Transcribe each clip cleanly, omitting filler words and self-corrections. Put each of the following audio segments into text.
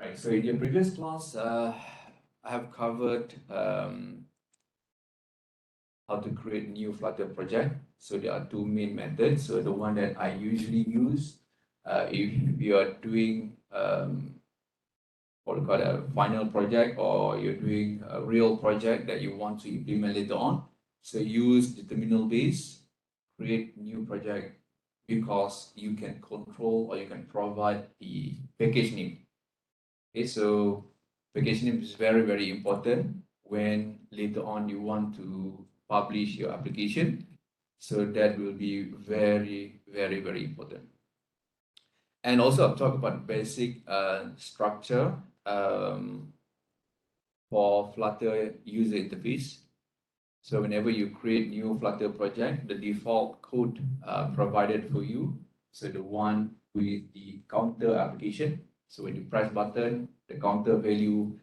Right. So in your previous class, I have covered how to create new Flutter project. So there are two main methods. So the one that I usually use, if you are doing what we call a final project, or you're doing a real project that you want to implement later on. So use the terminal base, create new project, because you can control or you can provide the package name. Okay, so package name is very, very important when later on you want to publish your application. So that will be very, very, very important. And also I'll talk about basic structure for Flutter user interface. So whenever you create new Flutter project, the default code provided for you, so the one with the counter application. So when you press button, the counter value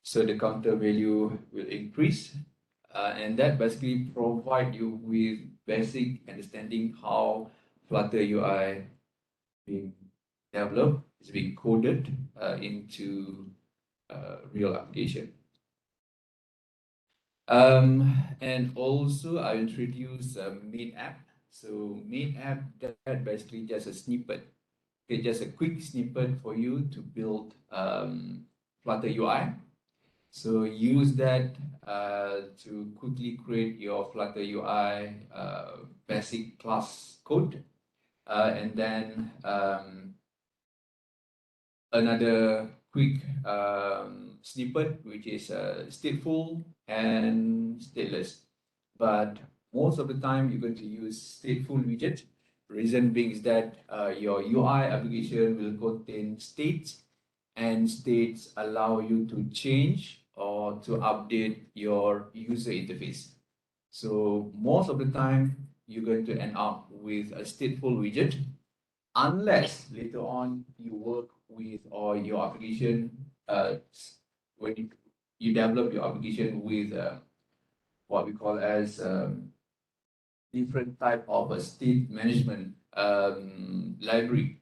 so the counter value will increase, and that basically provide you with basic understanding how Flutter UI being developed, is being coded into real application. And also I introduce main app. So main app, that basically just a snippet. Okay, just a quick snippet for you to build Flutter UI. So use that to quickly create your Flutter UI basic class code. And then another quick snippet, which is stateful and stateless. But most of the time, you're going to use stateful widget. Reason being is that your UI application will contain states, and states allow you to change or to update your user interface. So most of the time, you're going to end up with a stateful widget, unless later on you work with, or your application, when you develop your application with what we call as different type of a state management library.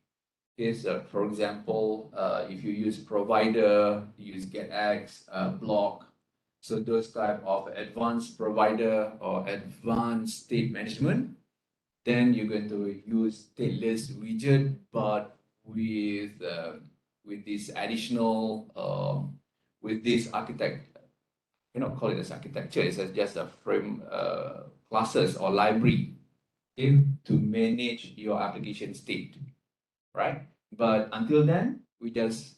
Is for example, if you use provider, use getX, block, so those type of advanced provider or advanced state management, then you're going to use stateless widget, but with this additional with this architect, you know, call it as architecture. It's just a frame classes or library, okay, to manage your application state, right? But until then, we just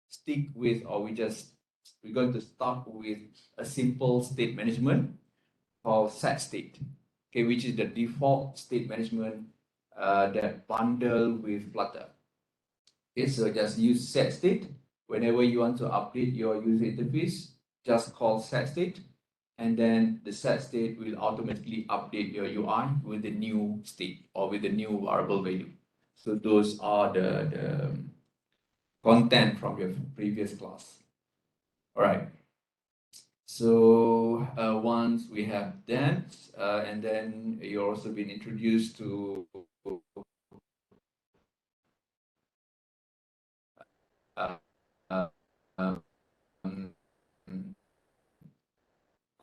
stick with, or we're going to start with a simple state management called set state, okay, which is the default state management that bundle with Flutter. Okay, so just use set state. Whenever you want to update your user interface, just call set state, and then the set state will automatically update your UI with the new state or with the new variable value. So those are the content from your previous class. All right. So once we have that, and then you're also been introduced to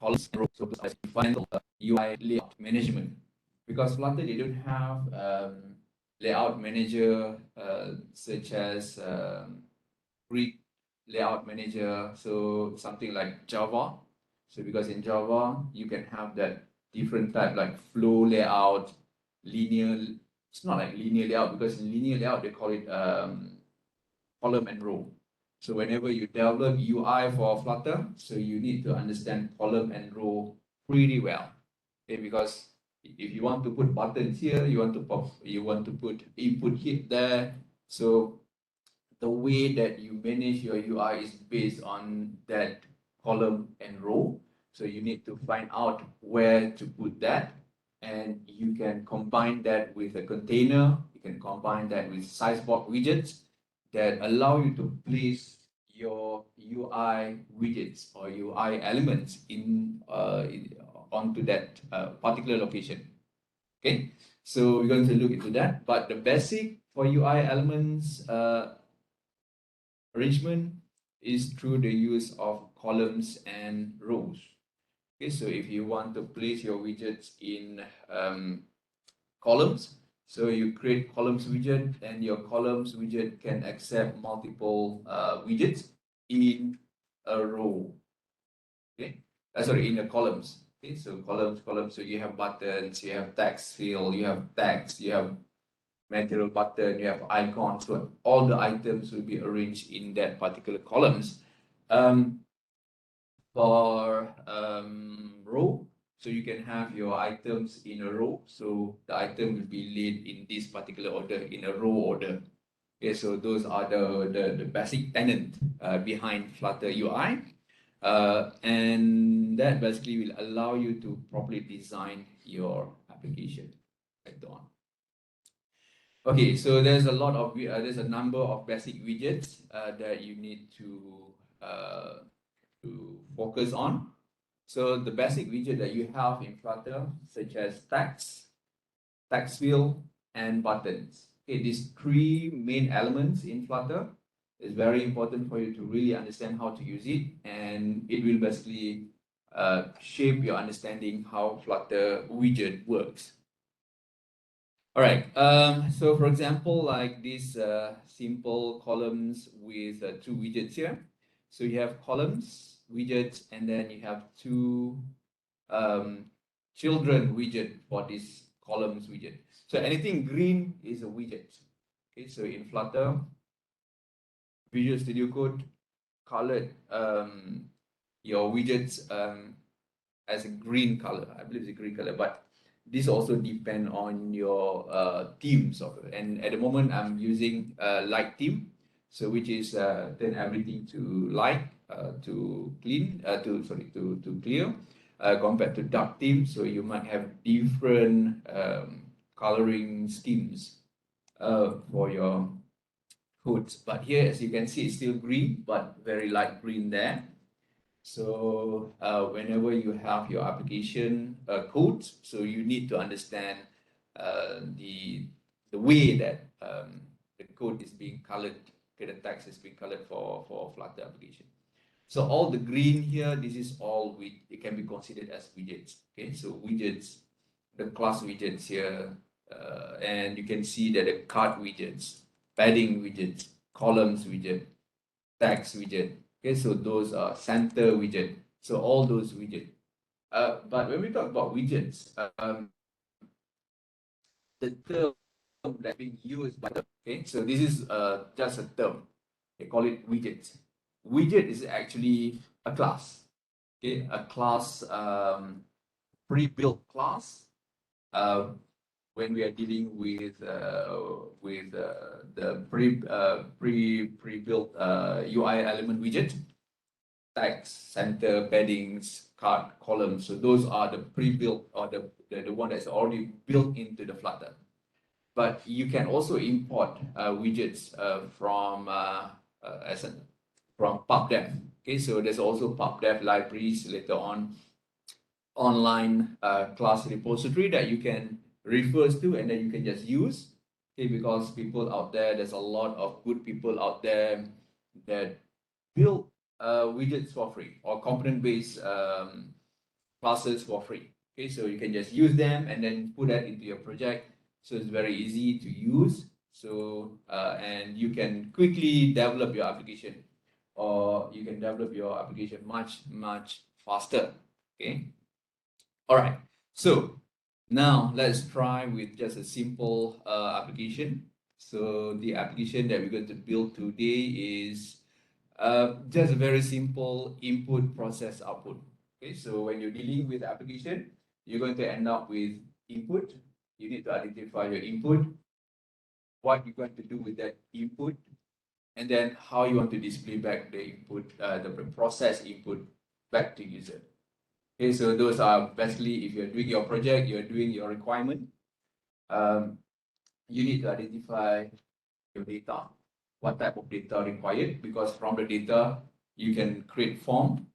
columns and rows, so as final UI layout management. Because Flutter, they don't have layout manager such as grid layout manager, so something like Java. So because in Java, you can have that different type like flow layout, linear. It's not like linear layout, because in linear layout, they call it column and row. So whenever you develop UI for Flutter, so you need to understand column and row pretty well. Okay, because if you want to put buttons here, you want to put input here, there. So the way that you manage your UI is based on that column and row. So you need to find out where to put that, and you can combine that with a container. You can combine that with sizeboard widgets that allow you to place your UI widgets or UI elements in onto that particular location. Okay, so we're going to look into that. But the basic for UI elements arrangement is through the use of columns and rows. Okay, so if you want to place your widgets in columns, so you create columns widget, and your columns widget can accept multiple widgets in a row. Okay, sorry, in the columns. Okay, so columns. So you have buttons, you have text field, you have text, you have material button, you have icons. So all the items will be arranged in that particular columns. For row, so you can have your items in a row. So the item will be laid in this particular order, in a row order. Okay, so those are the basic tenet behind Flutter UI. And that basically will allow you to properly design your application later on. Okay, so there's a lot of there's a number of basic widgets that you need to focus on. So the basic widget that you have in Flutter, such as text field, and buttons. Okay, these three main elements in Flutter is very important for you to really understand how to use it, and it will basically shape your understanding how Flutter widget works. All right. So for example, like these simple columns with two widgets here. So you have columns, widgets, and then you have two children widget for this columns widget. So anything green is a widget. Okay, so in Flutter, Visual Studio Code colored your widgets as a green color. I believe it's a green color, but this also depend on your themes of it. And at the moment, I'm using light theme, so which is turn everything to light, to clean, to clear, compared to dark theme. So you might have different coloring schemes for your hoods. But here, as you can see, it's still green, but very light green there. So whenever you have your application code, so you need to understand the way that the code is being colored, okay, the text is being colored for Flutter application. So all the green here, this is all it can be considered as widgets. Okay, so widgets, the class widgets here, and you can see that the card widgets, padding widgets, columns widget, text widget. Okay, so those are center widget. So all those widgets. But when we talk about widgets, the term that's being used by the, okay, so this is just a term. They call it widgets. Widget is actually a class. Okay, a class, pre-built class. When we are dealing with the pre-built UI element widget, text, center, paddings, card, columns. So those are the pre-built, or the one that's already built into the Flutter. But you can also import widgets from PubDev. Okay, so there's also PubDev libraries later on, online class repository that you can refer to, and then you can just use. Okay, because people out there, there's a lot of good people out there that build widgets for free, or component-based classes for free. Okay, so you can just use them and then put that into your project. So it's very easy to use. So and you can quickly develop your application, or you can develop your application much faster. Okay. All right. So now let's try with just a simple application. So the application that we're going to build today is just a very simple input, process, output. Okay, so when you're dealing with application, you're going to end up with input. You need to identify your input, what you're going to do with that input, and then how you want to display back the input, the process input back to user. Okay, so those are basically, if you're doing your project, you're doing your requirement, you need to identify your data, what type of data required, because from the data, you can create form,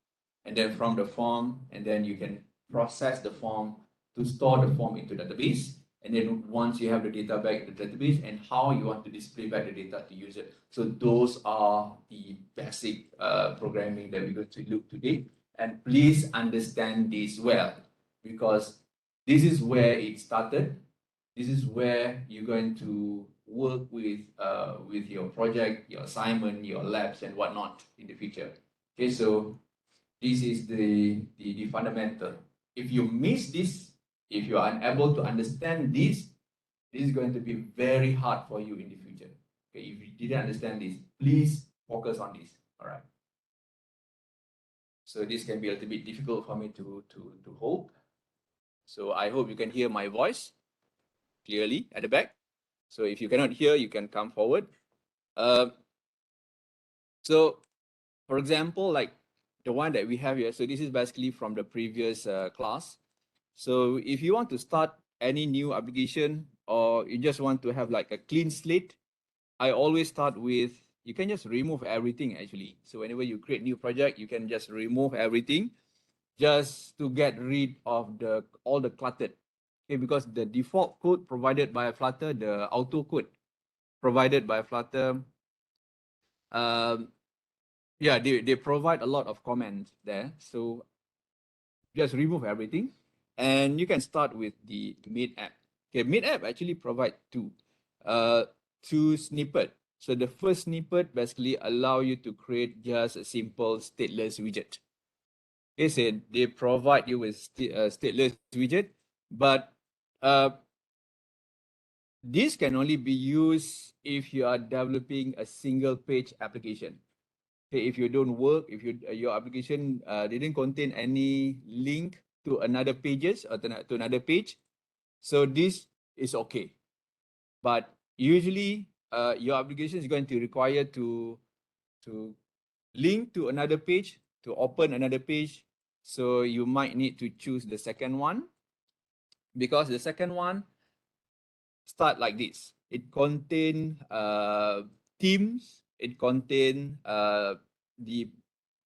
and then from the form, and then you can process the form, to store the form into database. And then once you have the data back in the database, and how you want to display back the data to user. So those are the basic programming that we're going to look today. And please understand this well, because this is where it started. This is where you're going to work with your project, your assignment, your labs, and whatnot in the future. Okay, so this is the fundamental. If you miss this, if you are unable to understand this, this is going to be very hard for you in the future. Okay, if you didn't understand this, please focus on this. All right. So this can be a little bit difficult for me to hold. So I hope you can hear my voice clearly at the back. So if you cannot hear, you can come forward. So for example, like the one that we have here, so this is basically from the previous class. So if you want to start any new application, or you just want to have like a clean slate, I always start with, you can just remove everything actually. So whenever you create new project, you can just remove everything just to get rid of all the cluttered. Okay, because the default code provided by Flutter, the auto code provided by Flutter, yeah, they provide a lot of comments there. So just remove everything, and you can start with the mid app. Okay, mid app actually provide two snippet. So the first snippet basically allow you to create just a simple stateless widget. Okay, so they provide you with stateless widget, but this can only be used if you are developing a single page application. Okay, if you don't work, if your application didn't contain any link to another pages or to another page, so this is okay. But usually, your application is going to require to link to another page, to open another page. So you might need to choose the second one, because the second one start like this. It contain themes. It contain the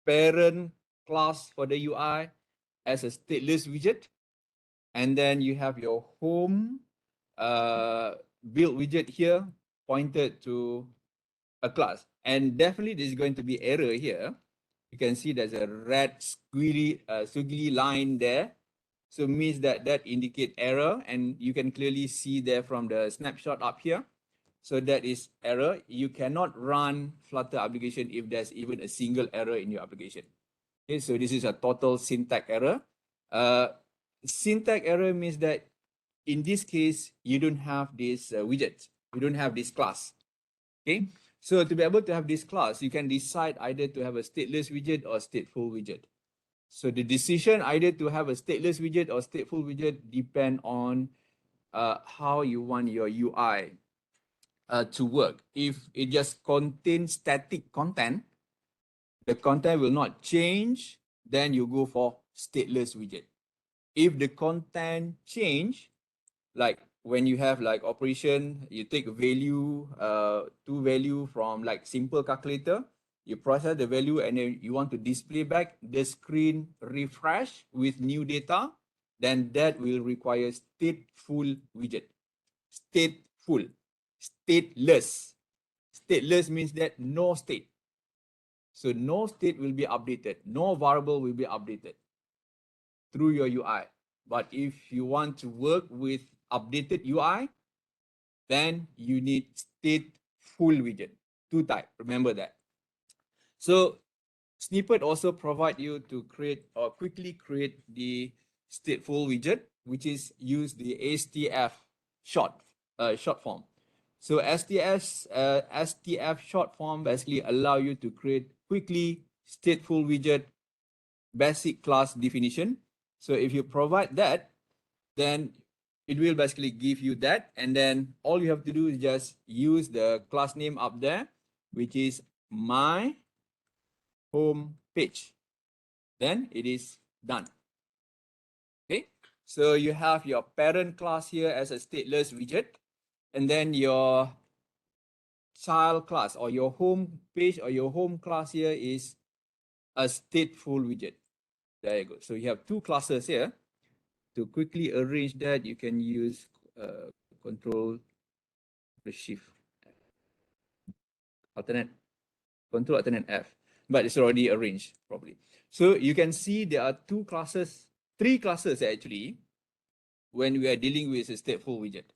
parent class for the UI as a stateless widget, and then you have your home build widget here pointed to a class. And definitely there's going to be error here. You can see there's a red squiggly line there. So it means that indicate error, and you can clearly see there from the snapshot up here. So that is error. You cannot run Flutter application if there's even a single error in your application. Okay, so this is a total syntax error. Syntax error means that in this case, you don't have this widget. You don't have this class. Okay, so to be able to have this class, you can decide either to have a stateless widget or stateful widget. So the decision either to have a stateless widget or stateful widget depend on how you want your UI to work. If it just contains static content, the content will not change, then you go for stateless widget. If the content change, like when you have like operation, you take value, two value from like simple calculator, you process the value, and then you want to display back the screen refresh with new data, then that will require stateful widget. Stateful, stateless. Stateless means that no state. So no state will be updated, no variable will be updated through your UI. But if you want to work with updated UI, then you need stateful widget, two type, remember that. So snippet also provide you to create or quickly create the stateful widget, which is use the STF short form. So STF short form basically allow you to create quickly stateful widget basic class definition. So if you provide that, then it will basically give you that, and then all you have to do is just use the class name up there, which is my home page. Then it is done. Okay, so you have your parent class here as a stateless widget, and then your child class or your home page or your home class here is a stateful widget. There you go. So you have two classes here. to quickly arrange that, you can use Control the Shift alternate Control alternate F, but it's already arranged properly. So you can see there are three classes actually when we are dealing with a stateful widget.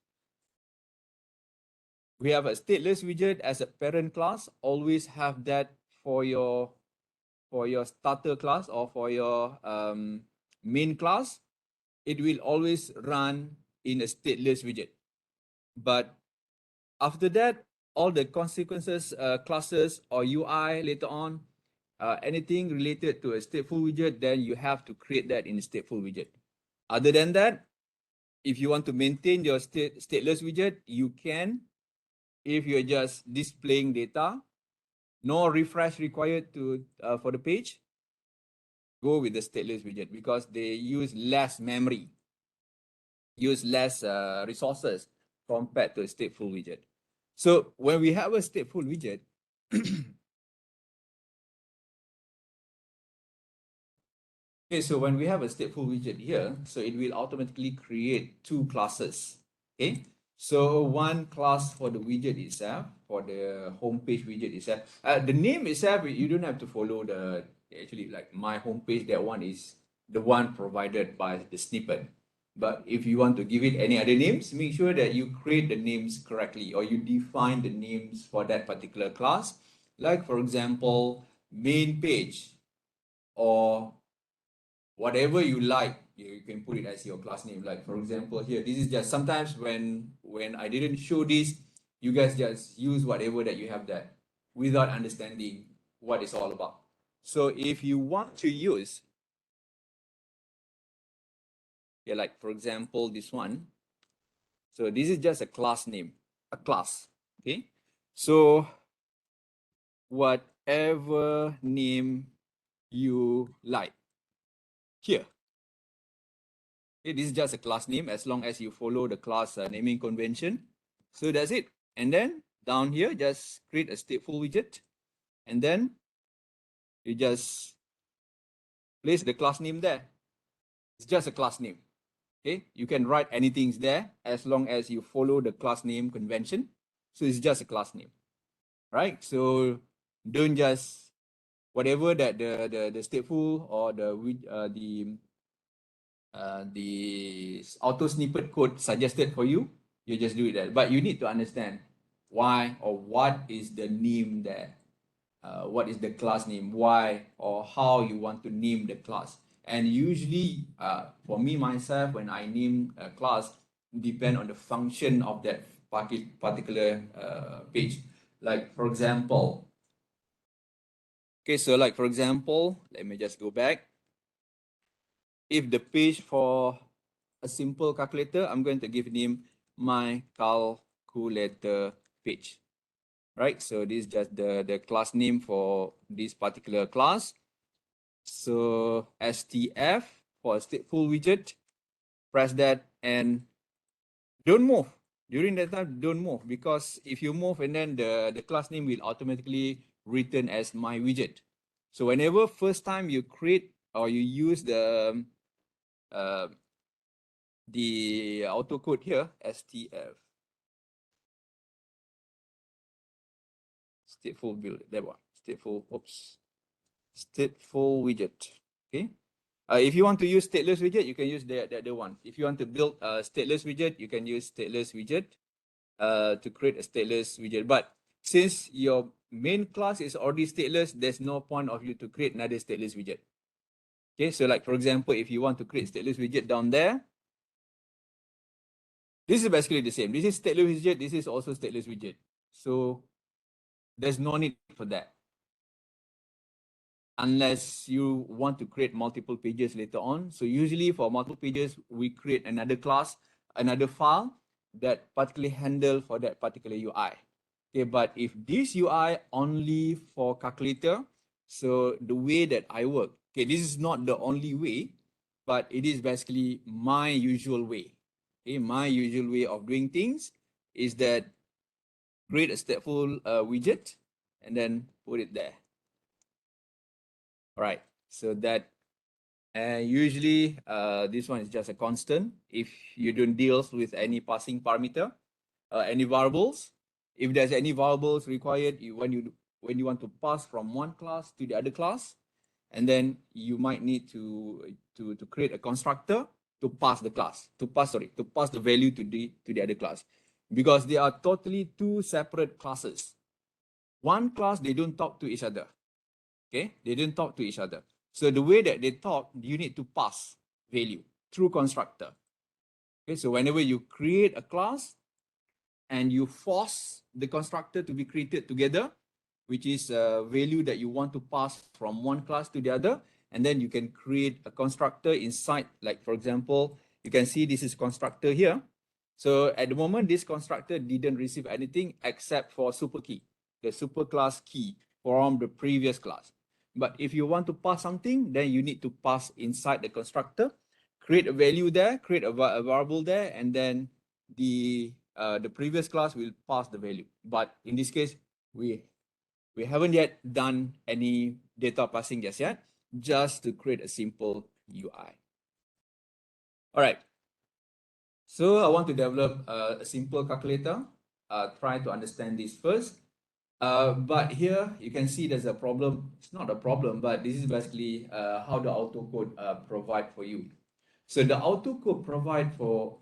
We have a stateless widget as a parent class. Always have that for your starter class or for your main class. It will always run in a stateless widget. But after that, all the consequences classes or UI later on, anything related to a stateful widget, then you have to create that in a stateful widget. Other than that, if you want to maintain your stateless widget, you can. If you're just displaying data, no refresh required to for the page, go with the stateless widget because they use less memory, use less resources compared to a stateful widget. So when we have a stateful widget, okay, so when we have a stateful widget here, so it will automatically create two classes. Okay, so one class for the widget itself, for the homepage widget itself. The name itself, you don't have to follow the actually like my homepage. That one is the one provided by the snippet. But if you want to give it any other names, make sure that you create the names correctly or you define the names for that particular class. Like for example, main page or whatever you like, you can put it as your class name. Like for example here, this is just sometimes when I didn't show this, you guys just use whatever that you have there without understanding what it's all about. So if you want to use, yeah, like for example, this one. So this is just a class name, a class, okay? So whatever name you like here. Okay, this is just a class name as long as you follow the class naming convention. So that's it. And then down here, just create a stateful widget. And then you just place the class name there. It's just a class name. Okay, you can write anything there as long as you follow the class name convention. So it's just a class name, right? So don't just whatever that the stateful or the auto snippet code suggested for you, you just do it there. But you need to understand why or what is the name there. What is the class name, why or how you want to name the class. And usually for me myself, when I name a class, depend on the function of that particular page. Like for example, okay, so like for example, let me just go back. If the page for a simple calculator, I'm going to give name my calculator page. Right, so this is just the class name for this particular class. So STF for a stateful widget, press that and don't move. During that time, don't move, because if you move and then the class name will automatically return as my widget. So whenever first time you create or you use the auto code here, STF, stateful build, that one, stateful widget, okay? If you want to use stateless widget, you can use the other one. If you want to build a stateless widget, you can use stateless widget to create a stateless widget. But since your main class is already stateless, there's no point of you to create another stateless widget. Okay, so like for example, if you want to create stateless widget down there, this is basically the same. This is stateless widget, this is also stateless widget. So there's no need for that, unless you want to create multiple pages later on. So usually for multiple pages, we create another class, another file that particularly handle for that particular UI. Okay, but if this UI only for calculator, so the way that I work, okay, this is not the only way, but it is basically my usual way. Okay, my usual way of doing things is that create a stateful widget and then put it there. All right, so that And usually this one is just a constant if you don't deal with any passing parameter, any variables. If there's any variables required, when you want to pass from one class to the other class, and then you might need to create a constructor to pass the class, to pass the value to the other class, because they are totally two separate classes. One class, they don't talk to each other. Okay, they don't talk to each other. So the way that they talk, you need to pass value through constructor. Okay, so whenever you create a class and you force the constructor to be created together, which is a value that you want to pass from one class to the other, and then you can create a constructor inside, like for example, you can see this is constructor here. So at the moment, this constructor didn't receive anything except for super key, the super class key from the previous class. But if you want to pass something, then you need to pass inside the constructor, create a value there, create a variable there, and then the previous class will pass the value. But in this case, we haven't yet done any data passing just yet, just to create a simple UI. All right. So I want to develop a simple calculator. Try to understand this first. But here you can see there's a problem. It's not a problem, but this is basically how the autocode provide for you. So the autocode provide for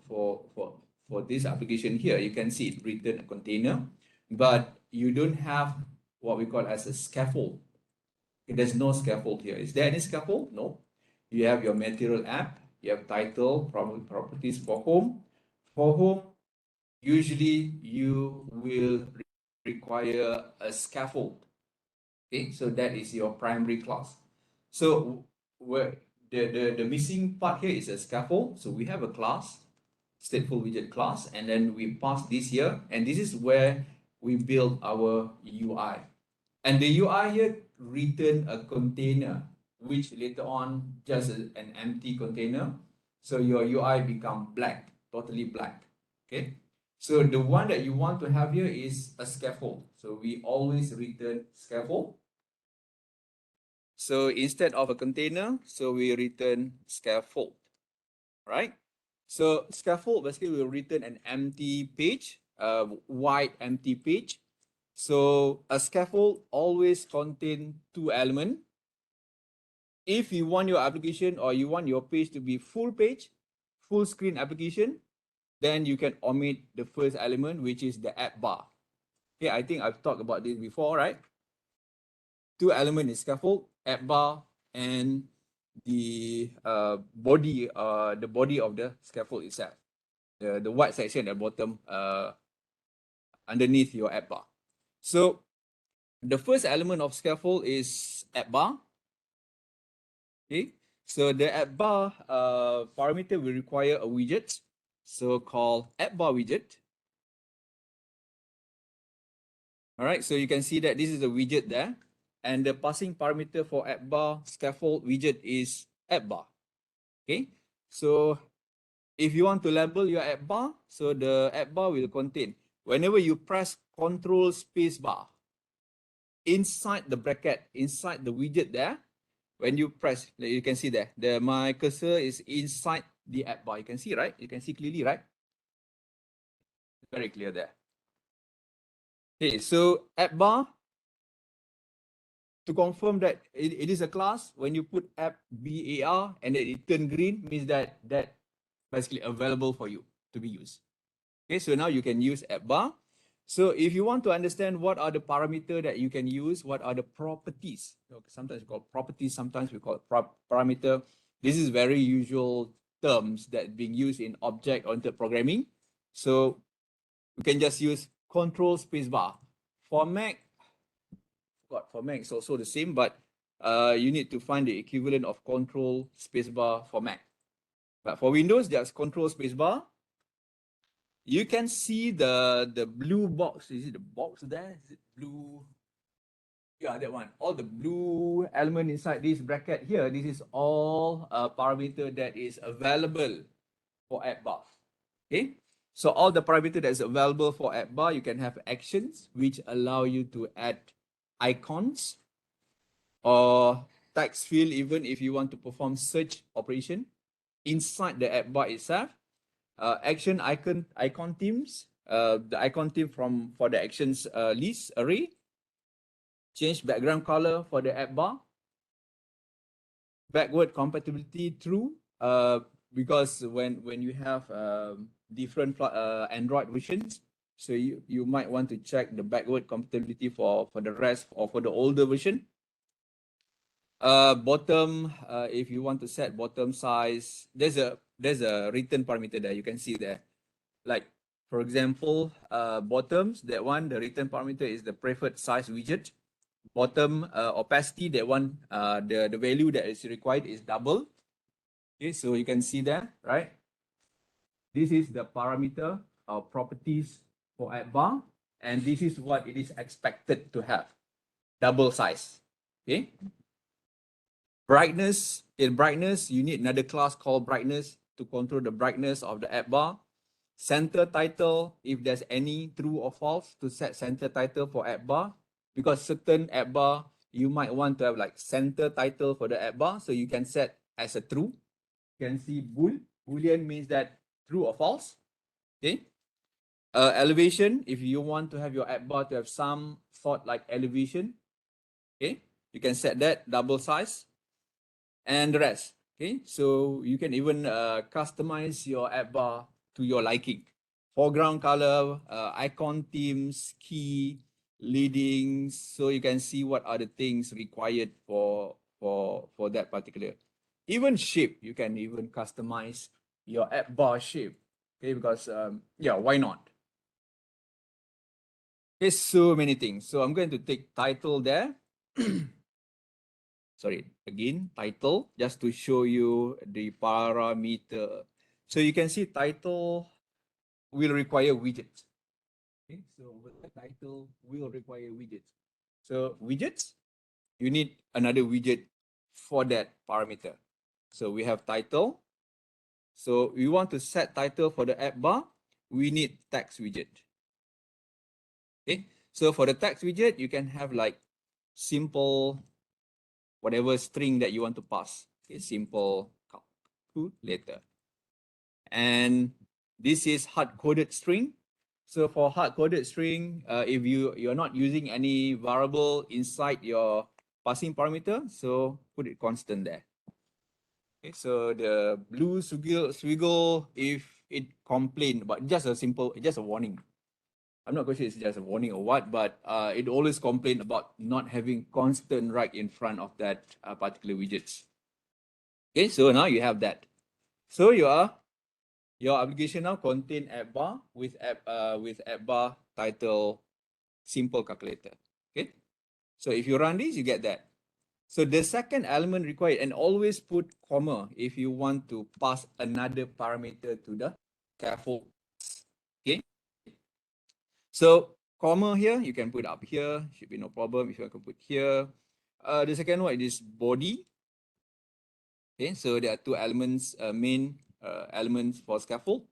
this application here. You can see it written a container, but you don't have what we call as a scaffold. There's no scaffold here. Is there any scaffold? No. You have your material app. You have title, properties for home. For home, usually you will require a scaffold. Okay, so that is your primary class. So where the missing part here is a scaffold. So we have a class, stateful widget class, and then we pass this here, and this is where we build our UI. And the UI here return a container, which later on just an empty container. So your UI become black, totally black. Okay. So the one that you want to have here is a scaffold. So we always return scaffold. So instead of a container, so we return scaffold, right? So scaffold basically will return an empty page, a white empty page. So a scaffold always contain two elements. If you want your application or you want your page to be full page, full screen application, then you can omit the first element, which is the app bar. Okay, I think I've talked about this before, right? Two elements is scaffold, app bar, and the body of the scaffold itself. The white section at the bottom underneath your app bar. So the first element of scaffold is app bar. Okay, so the app bar parameter will require a widget, so called app bar widget. All right, so you can see that this is a widget there, and the passing parameter for app bar scaffold widget is app bar. Okay, so if you want to label your app bar, so the app bar will contain, whenever you press Control space bar inside the bracket, inside the widget there, when you press, you can see there, my cursor is inside the app bar. You can see, right? You can see clearly, right? Very clear there. Okay, so app bar, to confirm that it is a class, when you put app bar and then it turn green, means that basically available for you to be used. Okay, so now you can use app bar. So if you want to understand what are the parameter that you can use, what are the properties, sometimes we call properties, sometimes we call it parameter. This is very usual terms that being used in object-oriented programming. So you can just use Control spacebar. For Mac, it's also the same, but you need to find the equivalent of Control spacebar for Mac. But for Windows, there's Control spacebar. You can see the blue box. Is it the box there? Is it blue? Yeah, that one. All the blue element inside this bracket here, this is all a parameter that is available for app bar. Okay, so all the parameter that is available for app bar, you can have actions which allow you to add icons or text field even if you want to perform search operation inside the app bar itself. Action icon themes, the icon theme for the actions list array. Change background color for the app bar. Backward compatibility true, because when you have different Android versions, so you might want to check the backward compatibility for the rest or for the older version. Bottom, if you want to set bottom size, there's a written parameter there. You can see there, like for example, bottoms, that one, the written parameter is the preferred size widget. Bottom opacity, that one, the value that is required is double. Okay, so you can see there, right? This is the parameter of properties for app bar, and this is what it is expected to have, double size. Okay. Brightness, in brightness, you need another class called brightness to control the brightness of the app bar. Center title, if there's any true or false, to set center title for app bar, because certain app bar, you might want to have like center title for the app bar, so you can set as a true. You can see Boolean means that true or false. Okay. Elevation, if you want to have your app bar to have some sort like elevation, okay, you can set that double size, and the rest. Okay, so you can even customize your app bar to your liking. Foreground color, icon themes, key, leadings, so you can see what are the things required for that particular. Even shape, you can even customize your app bar shape. Okay, because yeah, why not? There's so many things. So I'm going to take title there. Sorry, again, title, just to show you the parameter. So you can see title will require widgets. Okay, so the title will require widgets. So widgets, you need another widget for that parameter. So we have title. So we want to set title for the app bar, we need text widget. Okay, so for the text widget, you can have like simple whatever string that you want to pass. Okay, simple calculator. And this is hard-coded string. So for hard-coded string, if you're not using any variable inside your passing parameter, so put it constant there. Okay, so the blue swiggle, if it complain, but just a warning. I'm not quite sure it's just a warning or what, but it always complain about not having constant right in front of that particular widgets. Okay, so now you have that. So your application now contain app bar with app bar title simple calculator. Okay, so if you run this, you get that. So the second element required, and always put comma if you want to pass another parameter to the scaffold. Okay, so comma here, you can put up here, should be no problem if you can put here. The second one is body. Okay, so there are two elements, main elements for scaffold.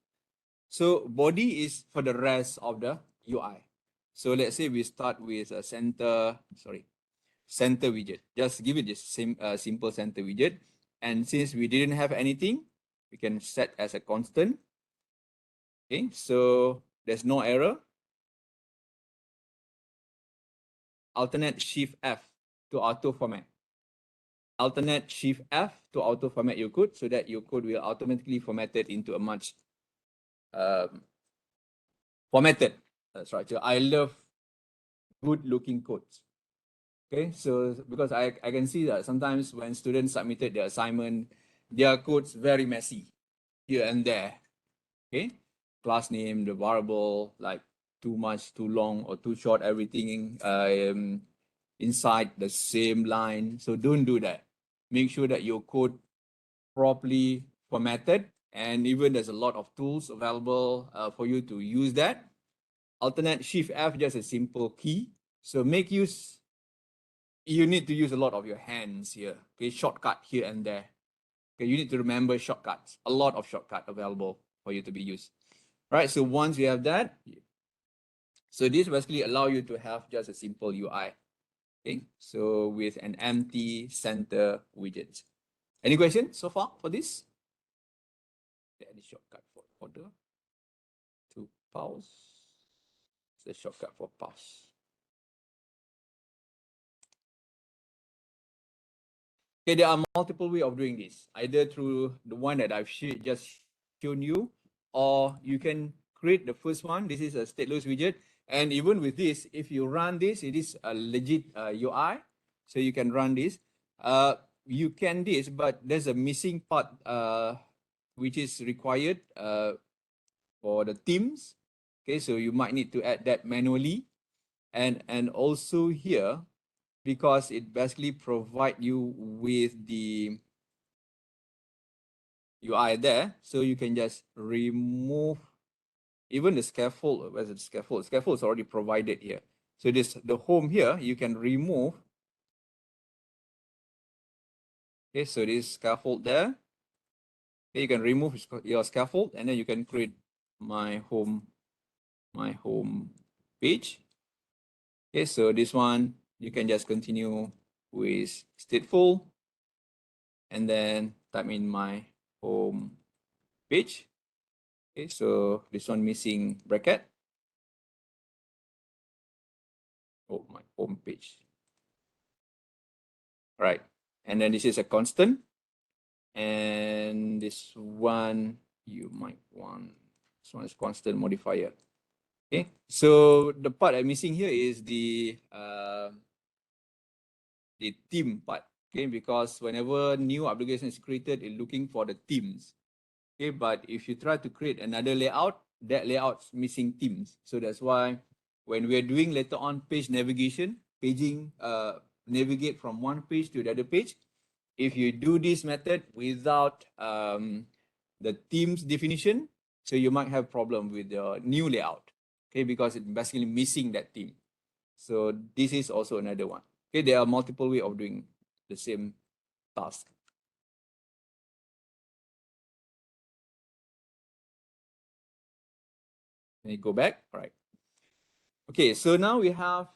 So body is for the rest of the UI. So let's say we start with a center widget. Just give it this simple center widget. And since we didn't have anything, we can set as a constant. Okay, so there's no error. Alternate Shift F to auto format. Alternate Shift F to auto format your code so that your code will automatically formatted into a much formatted structure. I love good looking codes. Okay, so because I can see that sometimes when students submitted their assignment, their codes very messy here and there. Okay, class name, the variable, like too much, too long, or too short, everything inside the same line. So don't do that. Make sure that your code properly formatted, and even there's a lot of tools available for you to use that. Alternate Shift F, just a simple key. So make use, you need to use a lot of your hands here. Okay, shortcut here and there. Okay, you need to remember shortcuts, a lot of shortcut available for you to be used. Right, so once you have that, so this basically allow you to have just a simple UI. Okay, so with an empty center widget. Any questions so far for this? Any shortcut for order to pause? It's the shortcut for pause. Okay, there are multiple ways of doing this, either through the one that I've just shown you, or you can create the first one. This is a stateless widget. And even with this, if you run this, it is a legit UI. So you can run this. You can this, but there's a missing part which is required for the themes. Okay, so you might need to add that manually. And also here, because it basically provide you with the UI there, so you can just remove even the scaffold. Where's the scaffold? Scaffold is already provided here. So this the home here, you can remove. Okay, so this scaffold there. Okay, you can remove your scaffold, and then you can create my home page. Okay, so this one you can just continue with stateful, and then type in my home page. Okay, so this one missing bracket. Oh, my home page. All right, and then this is a constant, and this one you might want. This one is constant modifier. Okay, so the part I'm missing here is the theme part. Okay, because whenever new application is created, it's looking for the themes. Okay, but if you try to create another layout, that layout's missing themes. So that's why when we're doing later on page navigation, paging, navigate from one page to the other page, if you do this method without the themes definition, so you might have problem with the new layout. Okay, because it's basically missing that theme. So this is also another one. Okay, there are multiple ways of doing the same task. Let me go back. All right. Okay, so now we have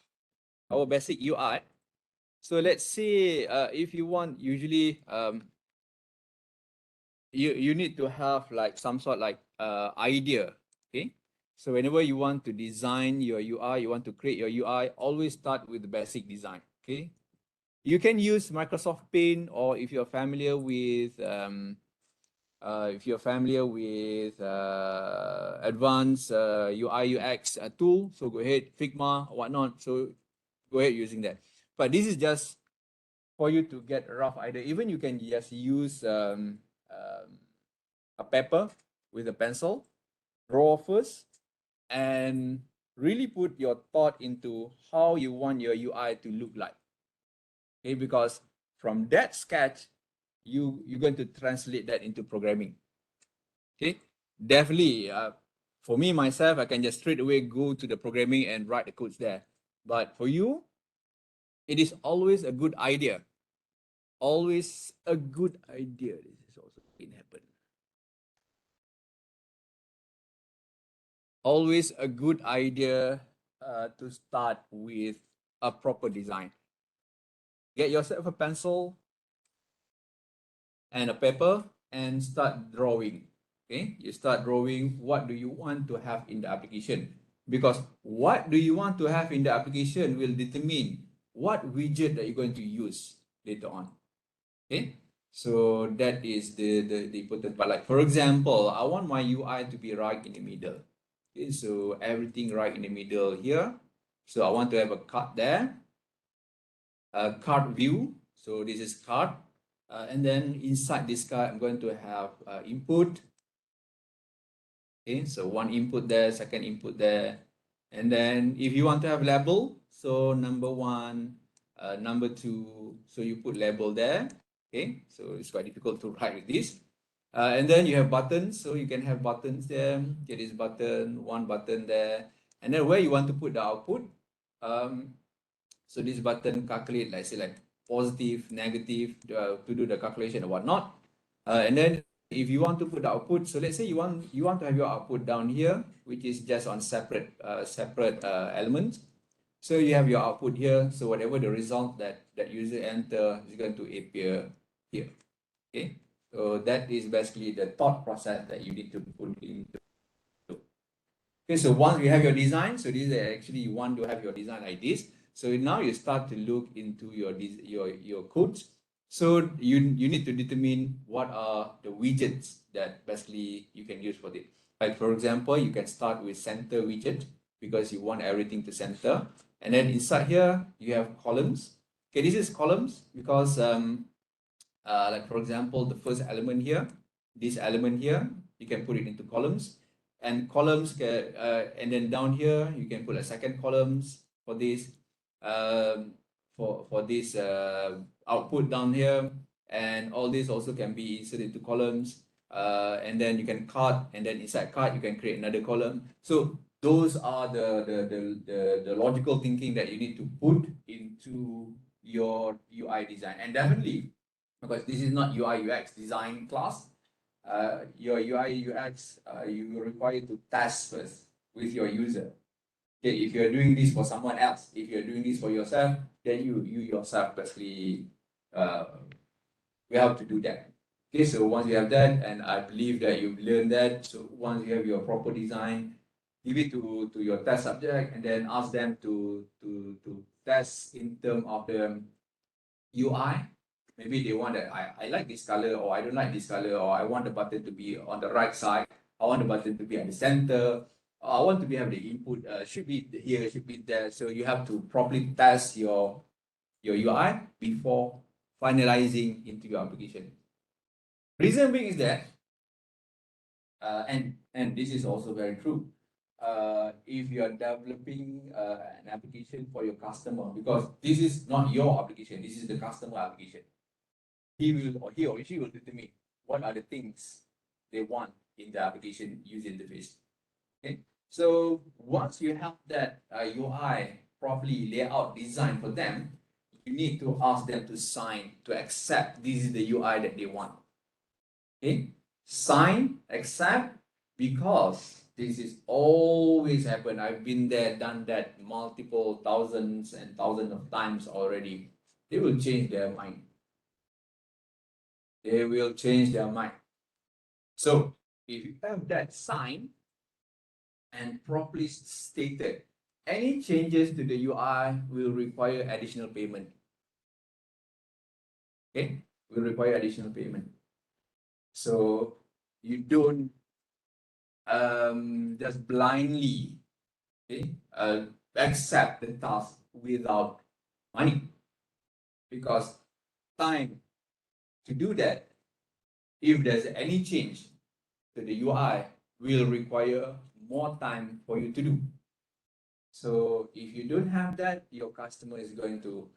our basic UI. So let's say if you want, usually you need to have like some sort like idea. Okay, so whenever you want to design your UI, you want to create your UI, always start with the basic design. Okay, you can use Microsoft Paint, or if you're familiar with advanced UI UX tool, so go ahead, Figma or whatnot. So go ahead using that. But this is just for you to get a rough idea. Even you can just use a paper with a pencil, draw first, and really put your thought into how you want your UI to look like. Okay, because from that sketch, you're going to translate that into programming. Okay, definitely. For me myself, I can just straight away go to the programming and write the codes there. But for you, it is always a good idea. Always a good idea. This is also can happen. Always a good idea to start with a proper design. Get yourself a pencil and a paper and start drawing. Okay, you start drawing what do you want to have in the application, because what do you want to have in the application will determine what widget that you're going to use later on. Okay, so that is the important part. Like for example, I want my UI to be right in the middle. Okay, so everything right in the middle here. So I want to have a card there, a card view. So this is card. And then inside this card, I'm going to have input. Okay, so one input there, second input there. And then if you want to have label, so number one, number two, so you put label there. Okay, so it's quite difficult to write with this. And then you have buttons, so you can have buttons there. Get this button, one button there. And then where you want to put the output, so this button calculate, like say like positive, negative, to do the calculation or whatnot. And then if you want to put the output, so let's say you want to have your output down here, which is just on separate elements. So you have your output here. So whatever the result that user enter is going to appear here. Okay. So that is basically the thought process that you need to put into. Okay, so once you have your design, so this is actually you want to have your design like this. So now you start to look into your codes. So you need to determine what are the widgets that basically you can use for this. Like for example, you can start with center widget because you want everything to center. And then inside here, you have columns. Okay, this is columns because like for example, the first element here, this element here, you can put it into columns, and columns can, and then down here you can put a second columns for this, for this output down here, and all this also can be inserted into columns, and then you can cut, and then inside cut you can create another column. So those are the logical thinking that you need to put into your UI design, and definitely because this is not UI UX design class. Your UI UX, you are required to test first with your user. Okay, if you're doing this for someone else, if you're doing this for yourself, then you yourself basically we have to do that. Okay, so once you have that, and I believe that you've learned that, so once you have your proper design, give it to your test subject, and then ask them to test in terms of the UI. Maybe they want that I like this color, or I don't like this color, or I want the button to be on the right side. I want the button to be at the center. Or I want to be have the input should be here, should be there. So you have to properly test your UI before finalizing into your application. Reason being is that, and this is also very true. If you are developing an application for your customer, because this is not your application, this is the customer application. He or she will determine what are the things they want in the application user interface. Okay, so once you have that UI properly layout designed for them, you need to ask them to sign to accept this is the UI that they want. Okay, sign, accept, because this is always happen. I've been there, done that multiple thousands and thousands of times already. They will change their mind. They will change their mind. So if you have that sign and properly stated, any changes to the UI will require additional payment. Okay, will require additional payment. So you don't just blindly, okay, accept the task without money, because time to do that, if there's any change to the UI, will require more time for you to do. So if you don't have that, your customer is going to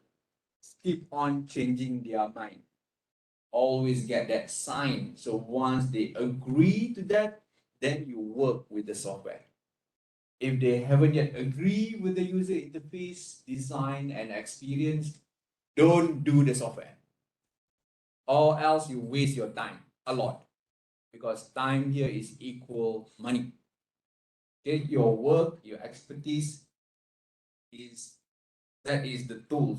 keep on changing their mind. Always get that sign. So once they agree to that, then you work with the software. If they haven't yet agree with the user interface, design, and experience, don't do the software. Or else you waste your time a lot, because time here is equal money. Okay, your work, your expertise is the tools,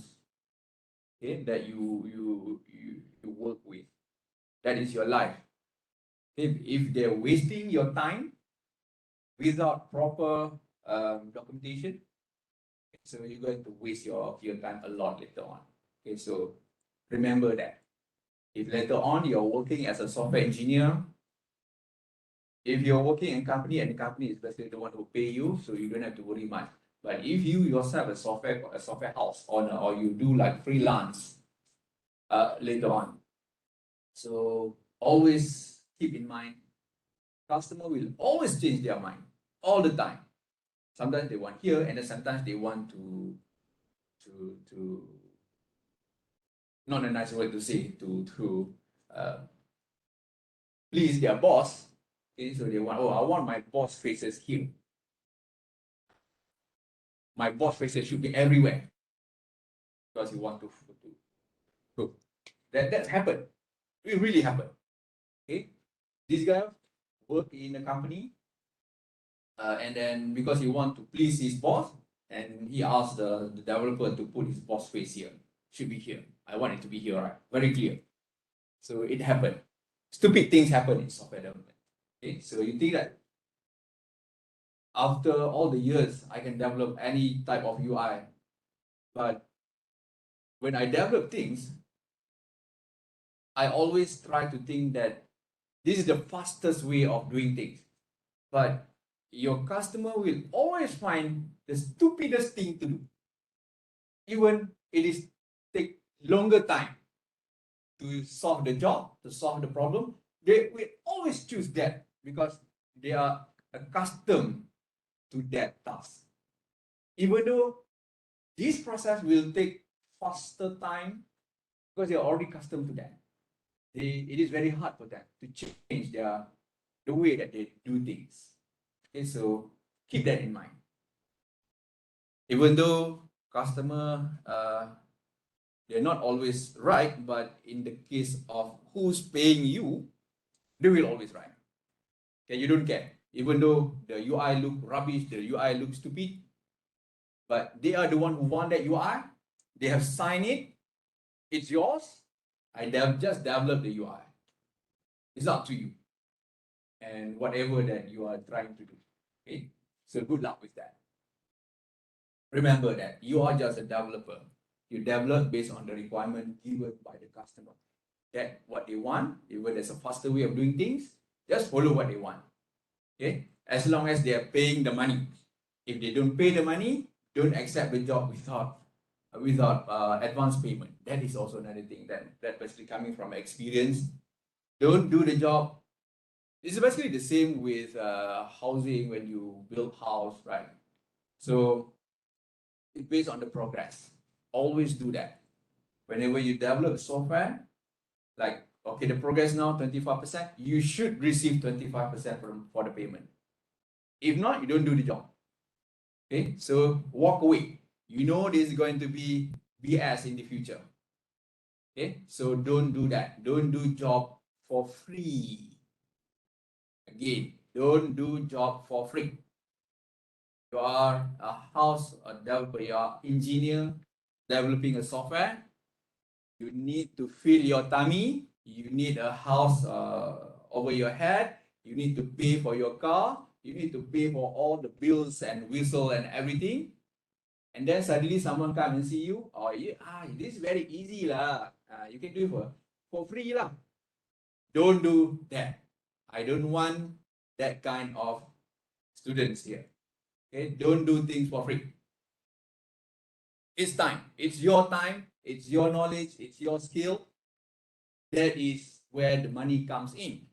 okay, that you work with. That is your life. If they're wasting your time without proper documentation, so you're going to waste your time a lot later on. Okay, so remember that. If later on you're working as a software engineer, if you're working in a company and the company is basically the one who pay you, so you don't have to worry much. But if you yourself a software house owner, or you do like freelance later on, so always keep in mind, customer will always change their mind all the time. Sometimes they want here, and then sometimes they want to not a nice word to say, to please their boss. Okay, so they want, oh, I want my boss faces here. My boss faces should be everywhere, because you want to that happened. It really happened. Okay, this guy work in a company, and then because he want to please his boss, and he asked the developer to put his boss face here. Should be here. I want it to be here, right? Very clear. So it happened. Stupid things happen in software development. Okay, so you think that after all the years, I can develop any type of UI, but when I develop things, I always try to think that this is the fastest way of doing things. But your customer will always find the stupidest thing to do. Even it is take longer time to solve the job, to solve the problem, they will always choose that because they are accustomed to that task. Even though this process will take faster time because they are already accustomed to that. It is very hard for them to change the way that they do things. Okay, so keep that in mind. Even though customer they're not always right, but in the case of who's paying you, they will always right. Okay, you don't care. Even though the UI look rubbish, the UI looks stupid, but they are the one who want that UI. They have signed it. It's yours. I just developed the UI. It's up to you. And whatever that you are trying to do. Okay, so good luck with that. Remember that you are just a developer. You develop based on the requirement given by the customer. That what they want, even there's a faster way of doing things, just follow what they want. Okay, as long as they are paying the money. If they don't pay the money, don't accept the job without advance payment. That is also another thing that basically coming from experience. Don't do the job. It's basically the same with housing when you build house, right? So it's based on the progress. Always do that. Whenever you develop software, like, okay, the progress now 25%, you should receive 25% for the payment. If not, you don't do the job. Okay, so walk away. You know this is going to be BS in the future. Okay, so don't do that. Don't do job for free. Again, don't do job for free. You are a house developer, you are engineer developing a software. You need to fill your tummy. You need a house over your head. You need to pay for your car. You need to pay for all the bills and whistle and everything. And then suddenly someone come and see you. Oh, this is very easy lah. You can do it for free lah. Don't do that. I don't want that kind of students here. Okay, don't do things for free. It's time. It's your time. It's your knowledge. It's your skill. That is where the money comes in.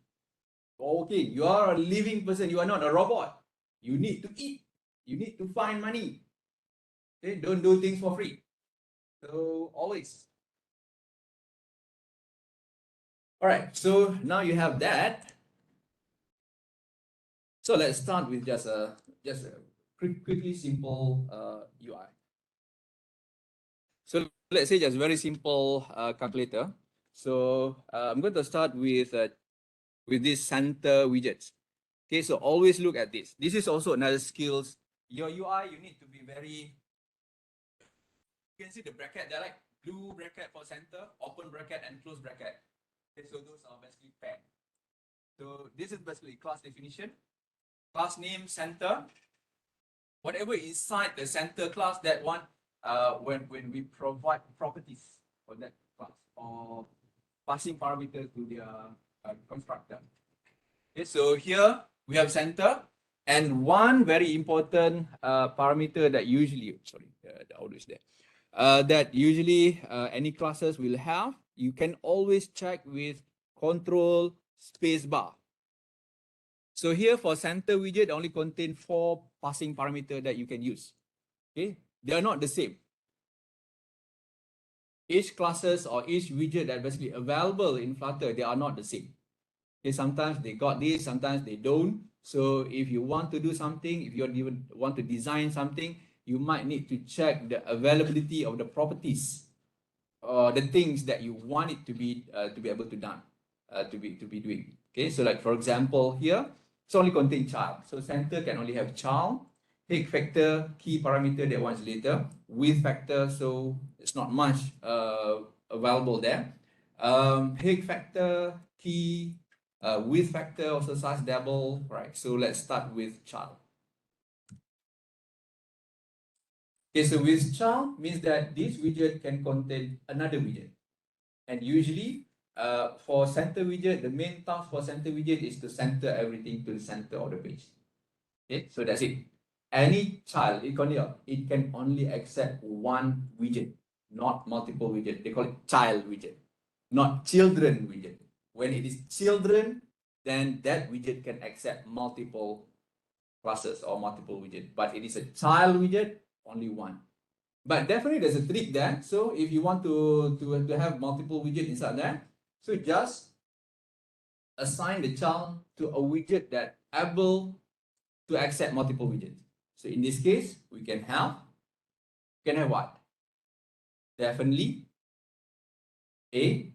Okay, you are a living person. You are not a robot. You need to eat. You need to find money. Okay, don't do things for free. So always. All right. So now you have that. So let's start with just a quickly simple UI. So let's say just very simple calculator. So I'm going to start with this center widgets. Okay, so always look at this. This is also another skills. Your UI, you need to be very. You can see the bracket. They're like blue bracket for center, open bracket, and close bracket. Okay, so those are basically paired. So this is basically class definition, class name, center. Whatever inside the center class, that one. When we provide properties for that class or passing parameters to their constructor. Okay, so here we have center, and one very important parameter that usually, the audio is there, that usually any classes will have, you can always check with control spacebar. So here for center widget, only contain 4 passing parameter that you can use. Okay, they are not the same. Each classes or each widget that basically available in Flutter, they are not the same. Okay, sometimes they got this, sometimes they don't. So if you want to do something, if you even want to design something, you might need to check the availability of the properties or the things that you want it to be able to done, to be doing. Okay, so like for example here, it's only contain child. So center can only have child. Height factor, key parameter, that one's later. Width factor, so it's not much available there. Height factor, key, width factor, also size double, right? So let's start with child. Okay, so with child means that this widget can contain another widget. And usually, for center widget, the main task for center widget is to center everything to the center of the page. Okay, so that's it. Any child, it can only accept one widget, not multiple widget. They call it child widget, not children widget. When it is children, then that widget can accept multiple classes or multiple widget. But it is a child widget, only one. But definitely there's a trick there. So if you want to have multiple widget inside there, so just assign the child to a widget that able to accept multiple widgets. So in this case, we can have what? Definitely a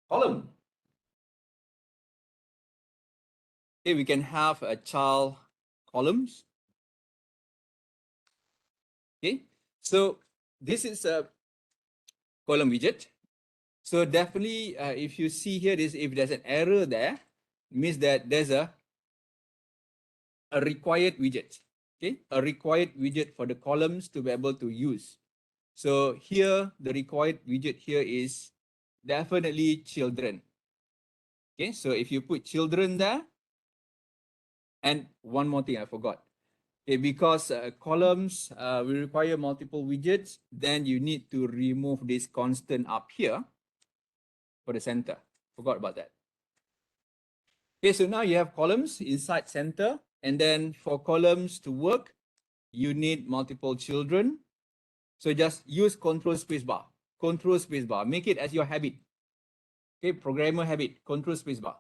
column. Okay, we can have a child columns. Okay, so this is a column widget. So definitely, if you see here, if there's an error there, means that there's a required widget. Okay, a required widget for the columns to be able to use. So here, the required widget here is definitely children. Okay, so if you put children there, and one more thing I forgot. Okay, because columns will require multiple widgets, then you need to remove this constant up here for the center. Forgot about that. Okay, so now you have columns inside center, and then for columns to work, you need multiple children. So just use Control Spacebar. Control Spacebar. Make it as your habit. Okay, programmer habit. Control Spacebar.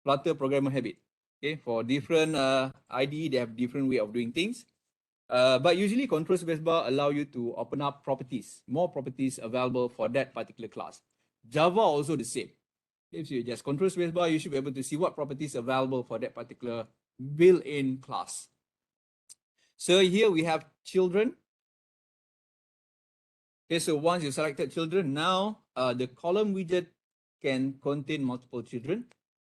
Flutter programmer habit. Okay, for different IDE, they have different way of doing things. But usually Control Spacebar allow you to open up properties, more properties available for that particular class. Java also the same. If you just Control Spacebar, you should be able to see what properties available for that particular built-in class. So here we have children. Okay, so once you selected children, now the column widget can contain multiple children.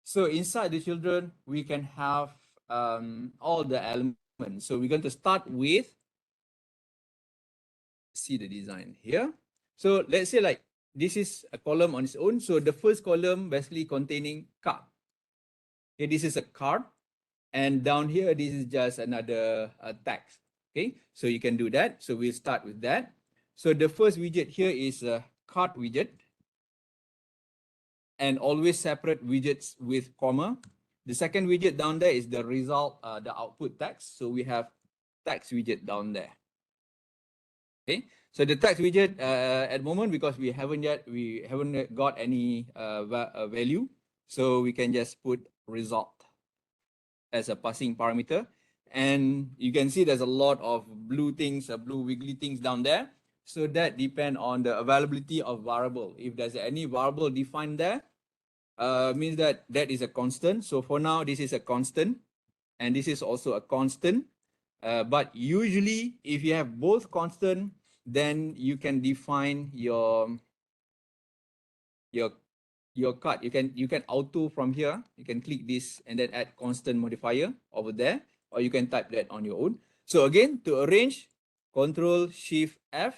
So inside the children, we can have all the elements. So we're going to start with, see the design here. So let's say like this is a column on its own. So the first column basically containing card. Okay, this is a card. And down here, this is just another text. Okay, so you can do that. So we'll start with that. So the first widget here is a card widget. And always separate widgets with comma. The second widget down there is the result, the output text. So we have text widget down there. Okay, so the text widget at the moment, because we haven't got any value, so we can just put result as a passing parameter. And you can see there's a lot of blue things, blue wiggly things down there. So that depends on the availability of variable. If there's any variable defined there, means that is a constant. So for now, this is a constant, and this is also a constant. But usually, if you have both constant, then you can define your card. You can auto from here. You can click this and then add constant modifier over there, or you can type that on your own. So again, to arrange, Control Shift F,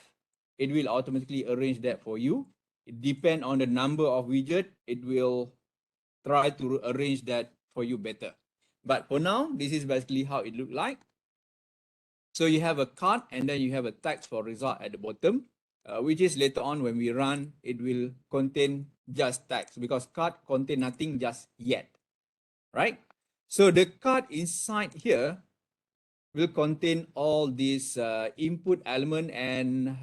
it will automatically arrange that for you. It depends on the number of widget. It will try to arrange that for you better. But for now, this is basically how it look like. So you have a card and then you have a text for result at the bottom, which is later on when we run, it will contain just text because card contain nothing just yet, right? So the card inside here will contain all these input element and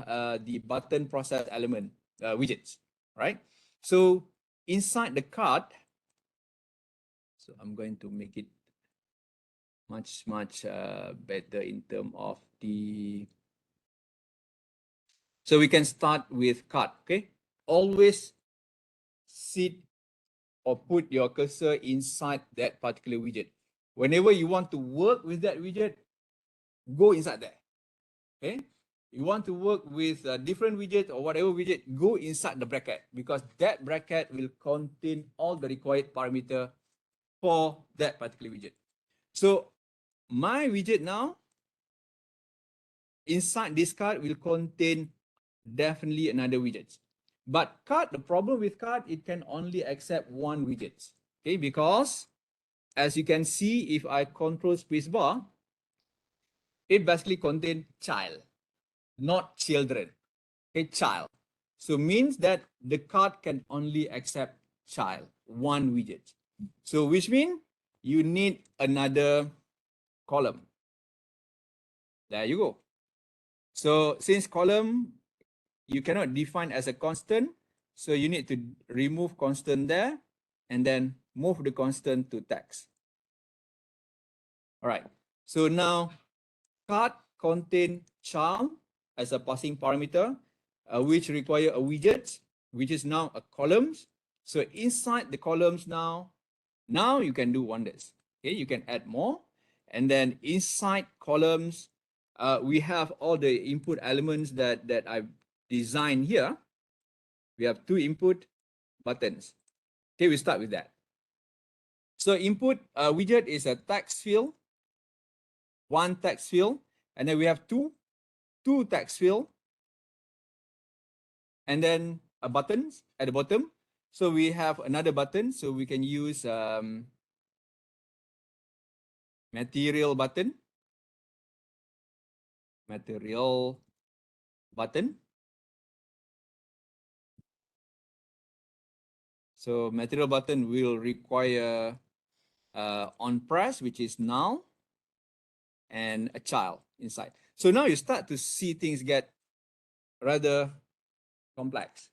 the button process element widgets, right? So inside the card, so I'm going to make it much better in terms of the. So we can start with card. Okay, always sit or put your cursor inside that particular widget. Whenever you want to work with that widget, go inside there. Okay, you want to work with a different widget or whatever widget, go inside the bracket, because that bracket will contain all the required parameter for that particular widget. So my widget now inside this card will contain definitely another widget. But card, the problem with card, it can only accept one widget. Okay, because as you can see, if I control spacebar, it basically contains child, not children. Okay, child. So means that the card can only accept child, one widget. So which means you need another column. There you go. So since column you cannot define as a constant, so you need to remove constant there and then move the constant to text. All right. So now card contain child as a passing parameter, which require a widget, which is now a columns. So inside the columns now you can do wonders. Okay, you can add more, and then inside columns, we have all the input elements that I've designed here. We have two input buttons. Okay, we start with that. So input widget is a text field, one text field, and then we have two text field, and then a buttons at the bottom. So we have another button, so we can use material button. So material button will require on press, which is null, and a child inside. So now you start to see things get rather complex.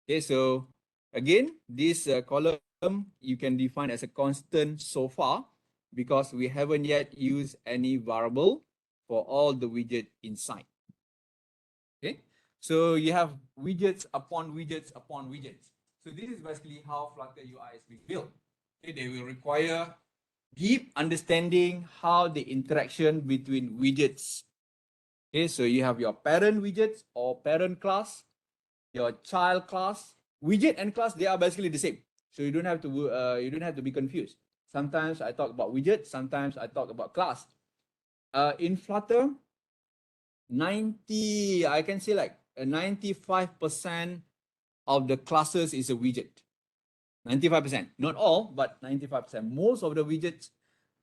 Okay, so again, this column you can define as a constant so far, because we haven't yet used any variable for all the widget inside. Okay, so you have widgets upon widgets upon widgets. So this is basically how Flutter UI is being built. Okay, they will require deep understanding how the interaction between widgets. Okay, so you have your parent widgets or parent class, your child class, widget and class, they are basically the same. So you don't have to be confused. Sometimes I talk about widget, sometimes I talk about class. In Flutter, I can say like 95% of the classes is a widget. 95%, not all, but 95%. Most of the widgets,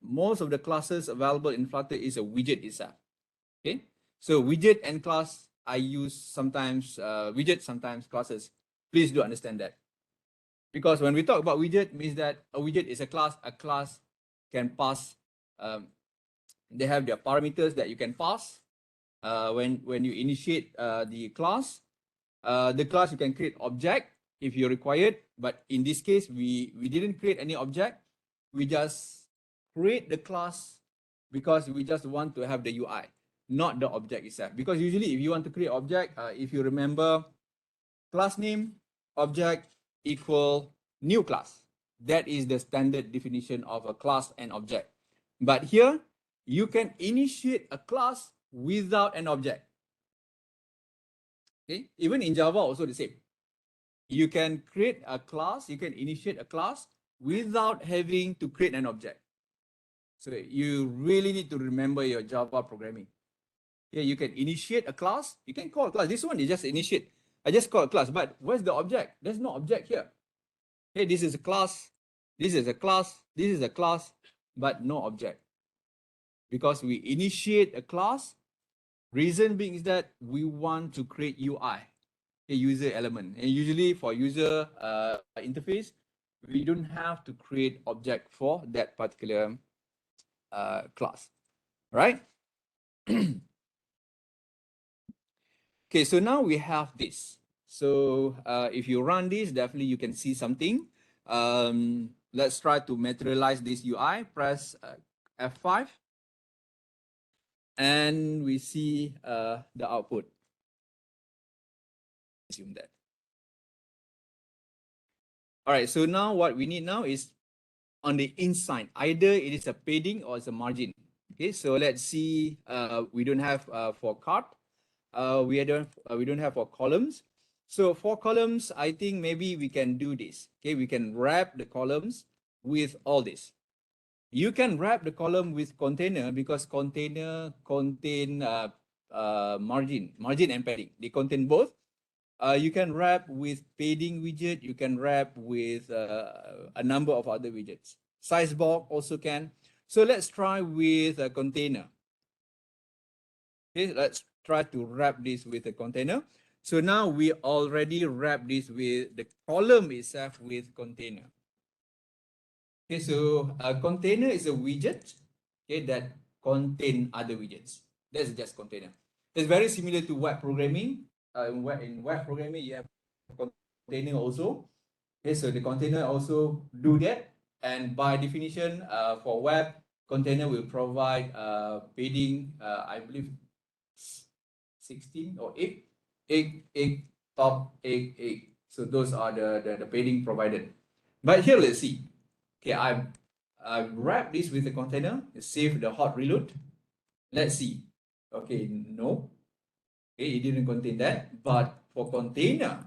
most of the classes available in Flutter is a widget itself. Okay, so widget and class, I use sometimes widget, sometimes classes. Please do understand that. Because when we talk about widget, means that a widget is a class can pass, they have their parameters that you can pass. When you initiate the class you can create object if you require it, but in this case, we didn't create any object. We just create the class because we just want to have the UI, not the object itself. Because usually if you want to create object, if you remember, class name, object equal new class. That is the standard definition of a class and object. But here, you can initiate a class without an object. Okay, even in Java also the same. You can create a class, you can initiate a class without having to create an object. So you really need to remember your Java programming. Yeah, you can initiate a class, you can call a class. This one is just initiate. I just call a class, but where's the object? There's no object here. Hey, this is a class, this is a class, this is a class, but no object. Because we initiate a class, reason being is that we want to create UI, a user element. And usually for user interface, we don't have to create object for that particular class, right? Okay, so now we have this. So if you run this, definitely you can see something. Let's try to materialize this UI. Press F5. And we see the output. Assume that. All right, so now what we need now is on the inside, either it is a padding or it's a margin. Okay, so let's see. We don't have for card. We don't have for columns. So for columns, I think maybe we can do this. Okay, we can wrap the columns with all this. You can wrap the column with container because container contain margin and padding. They contain both. You can wrap with padding widget. You can wrap with a number of other widgets. Size box also can. So let's try with a container. Okay, let's try to wrap this with a container. So now we already wrap this with the column itself with container. Okay, so a container is a widget, okay, that contain other widgets. That's just container. It's very similar to web programming. In web programming, you have container also. Okay, so the container also do that. And by definition, for web, container will provide padding, I believe 16 or 8, 8, top 8, 8. So those are the padding provided. But here, let's see. Okay, I've wrapped this with a container, save the hot reload. Let's see. Okay, no. Okay, it didn't contain that. But for container,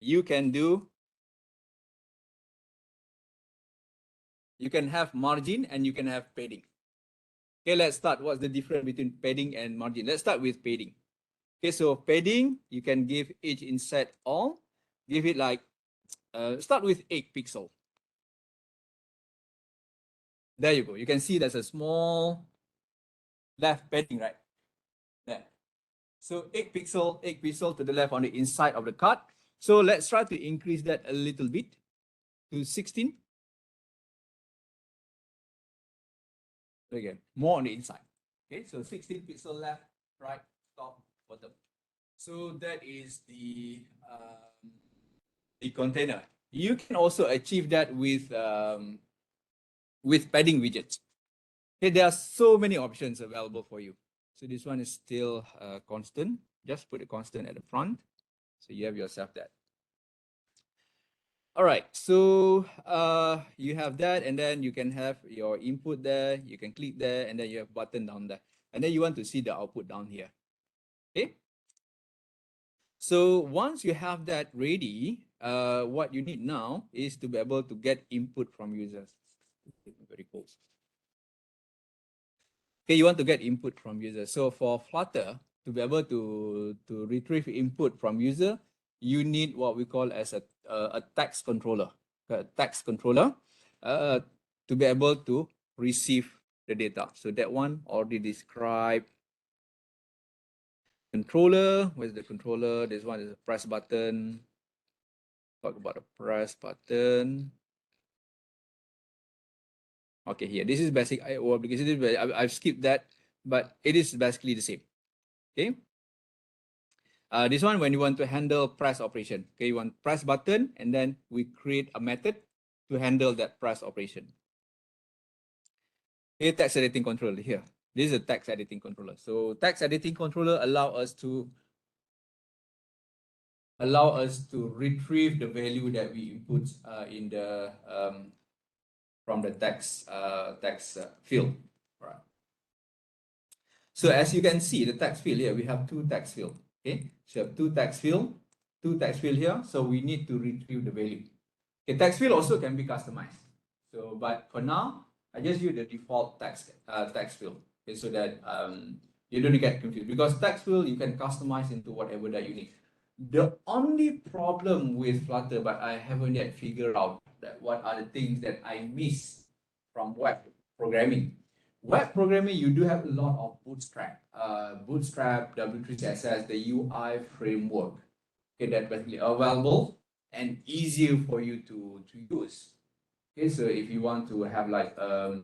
you can have margin and you can have padding. Okay, let's start. What's the difference between padding and margin? Let's start with padding. Okay, so padding, you can give each inset all. Give it like, start with 8 pixel. There you go. You can see there's a small left padding, right? There. So 8 pixel to the left on the inside of the card. So let's try to increase that a little bit to 16. Again, more on the inside. Okay, so 16 pixel left, right, top, bottom. So that is the container. You can also achieve that with padding widgets. Okay, there are so many options available for you. So this one is still constant. Just put a constant at the front. So you have yourself that. All right, so you have that, and then you can have your input there. You can click there, and then you have button down there. And then you want to see the output down here. Okay. So once you have that ready, what you need now is to be able to get input from users. Very close. Okay, you want to get input from users. So for Flutter, to be able to retrieve input from user, you need what we call as a text controller. To be able to receive the data. So that one already described. Controller, where's the controller? This one is a press button. Talk about a press button. Okay, here, this is basic IO application. I've skipped that, but it is basically the same. Okay. This one, when you want to handle press operation, okay, you want press button, and then we create a method to handle that press operation. Okay, text editing controller here. This is a text editing controller. So text editing controller allow us to retrieve the value that we input in the from the text field. All right. So as you can see, the text field here, we have two text field. Okay, so we have two text field here. So we need to retrieve the value. Okay, text field also can be customized. So, but for now, I just use the default text field, okay, so that you don't get confused, because text field you can customize into whatever that you need. The only problem with Flutter, but I haven't yet figured out that what are the things that I miss from web programming. Web programming, you do have a lot of Bootstrap, W3 CSS, the UI framework, okay, that basically available and easier for you to use. Okay, so if you want to have like uh,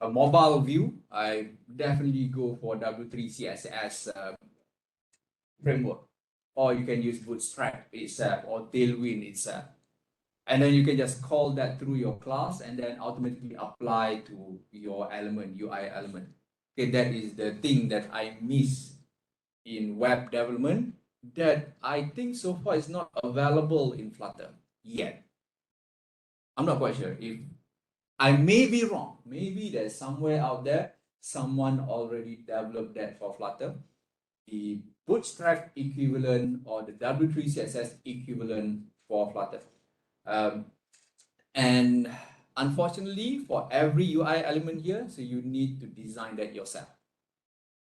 a mobile view, I definitely go for W3 CSS framework, or you can use Bootstrap itself or Tailwind itself. And then you can just call that through your class and then automatically apply to your element, UI element. Okay, that is the thing that I miss in web development that I think so far is not available in Flutter yet. I'm not quite sure. If I may be wrong, maybe there's somewhere out there someone already developed that for Flutter, the Bootstrap equivalent or the W3 CSS equivalent for Flutter. And unfortunately, for every UI element here, so you need to design that yourself.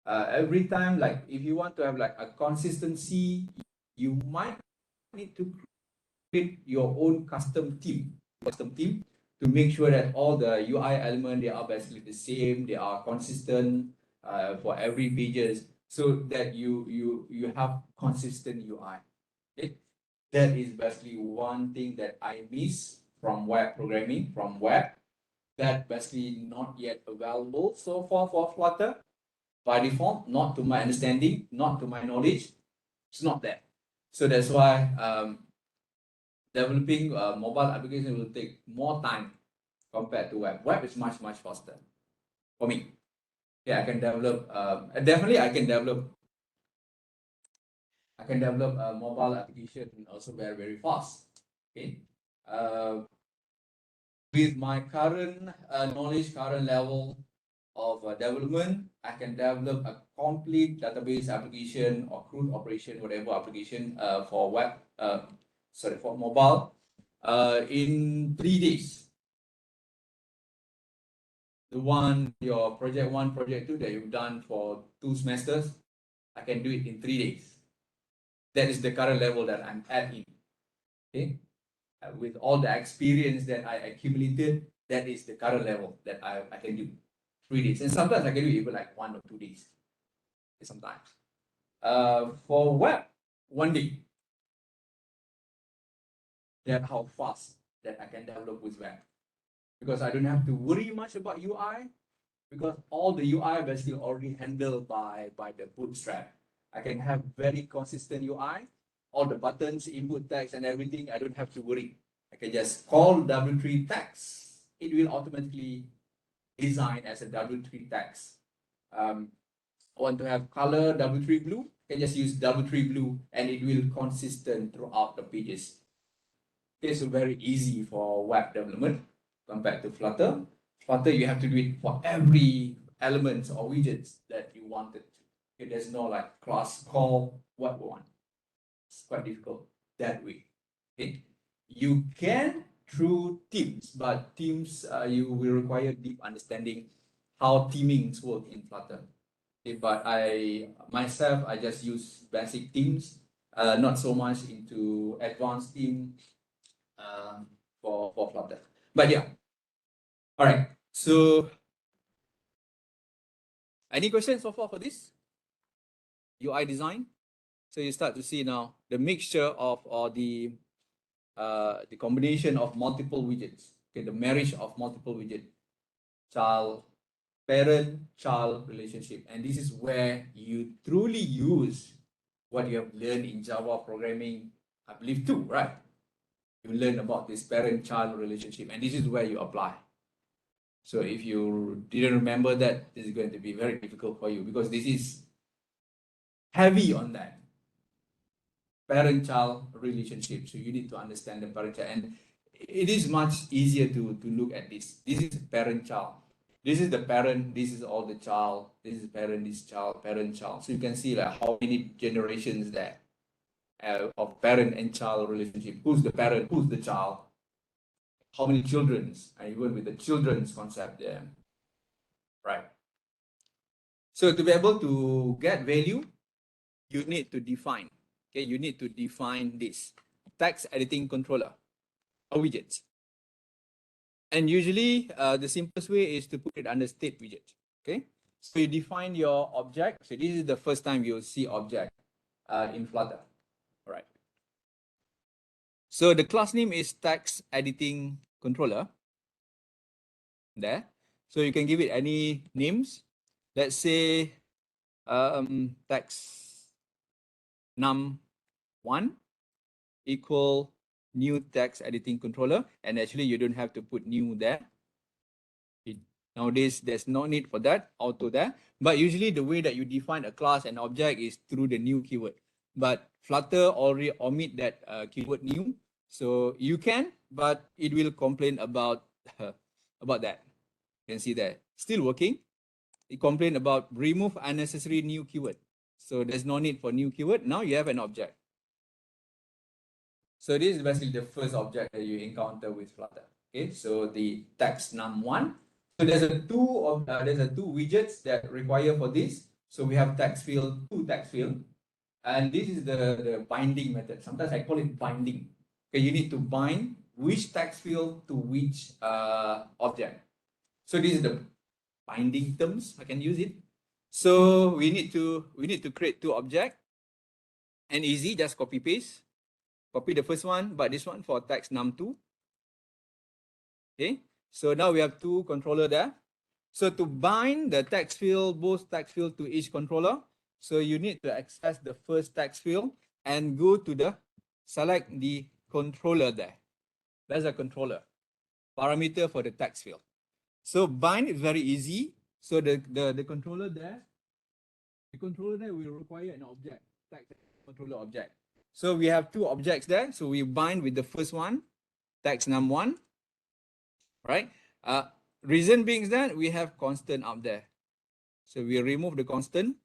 Every time, like if you want to have like a consistency, you might need to create your own custom theme to make sure that all the UI elements, they are basically the same, they are consistent for every pages, so that you have consistent UI. Okay? That is basically one thing that I miss from web programming, from web, that basically not yet available so far for Flutter. By default, not to my understanding, not to my knowledge, it's not there. So that's why developing a mobile application will take more time compared to web. Web is much faster for me. Yeah, I can develop. Definitely, I can develop a mobile application also very fast. Okay. With my current knowledge, current level of development, I can develop a complete database application or CRUD operation, whatever application for web, for mobile, in 3 days. Your project 1, project 2 that you've done for 2 semesters, I can do it in 3 days. That is the current level that I'm at in. Okay. With all the experience that I accumulated, that is the current level that I can do. 3 days. And sometimes I can do even like 1 or 2 days. Sometimes. For web, 1 day. That's how fast that I can develop with web. Because I don't have to worry much about UI, because all the UI basically already handled by the Bootstrap. I can have very consistent UI, all the buttons, input text, and everything. I don't have to worry. I can just call W3 text. It will automatically design as a W3 text. I want to have color W3 blue, I can just use W3 blue, and it will consistent throughout the pages. Okay, so very easy for web development compared to Flutter. Flutter, you have to do it for every element or widgets that you wanted to. Okay, there's no like class call what we want. It's quite difficult that way. Okay, you can through themes, but themes you will require deep understanding how themings work in Flutter. Okay, but I just use basic themes, not so much into advanced theme for Flutter. But yeah, all right. So, any questions so far for this UI design? So you start to see now the mixture of or the combination of multiple widgets. Okay, the marriage of multiple widgets, child, parent, child relationship, and this is where you truly use what you have learned in Java programming, I believe too, right? You learn about this parent-child relationship, and this is where you apply. So if you didn't remember that, this is going to be very difficult for you because this is heavy on that parent-child relationship. So you need to understand the parent-child, and it is much easier to look at this. This is parent-child. This is the parent. This is all the child. This is parent. This child. Parent-child. So you can see like how many generations there of parent and child relationship. Who's the parent? Who's the child? How many children's? And even with the children's concept there, right? So to be able to get value, you need to define. Okay, you need to define this text editing controller or widgets. And usually, the simplest way is to put it under state widget. Okay, so you define your object. So this is the first time you'll see object in Flutter. All right. So the class name is text editing controller. There, so you can give it any names. Let's say text num1 equal new text editing controller, and actually you don't have to put new there. Nowadays there's no need for that, auto there, but usually the way that you define a class and object is through the new keyword. But Flutter already omit that keyword new, so you can but it will complain about about that. You can see that still working. It complain about remove unnecessary new keyword. So there's no need for new keyword. Now you have an object. So this is basically the first object that you encounter with Flutter. Okay, so the text num1. So there's a two widgets that require for this. So we have text field, two text field, and this is the binding method. Sometimes I call it binding. Okay, you need to bind which text field to which object. So this is the binding terms. I can use it. So we need to create two objects, and easy, just copy paste. Copy the first one, but this one for text num2. Okay, so now we have two controller there. So to bind the text field, both text field to each controller, so you need to access the first text field and go to the select the controller there. That's a controller parameter for the text field. So bind is very easy. So the controller there, will require an object, text controller object. So we have two objects there. So we bind with the first one, text num1, right? Reason being that we have constant up there. So we remove the constant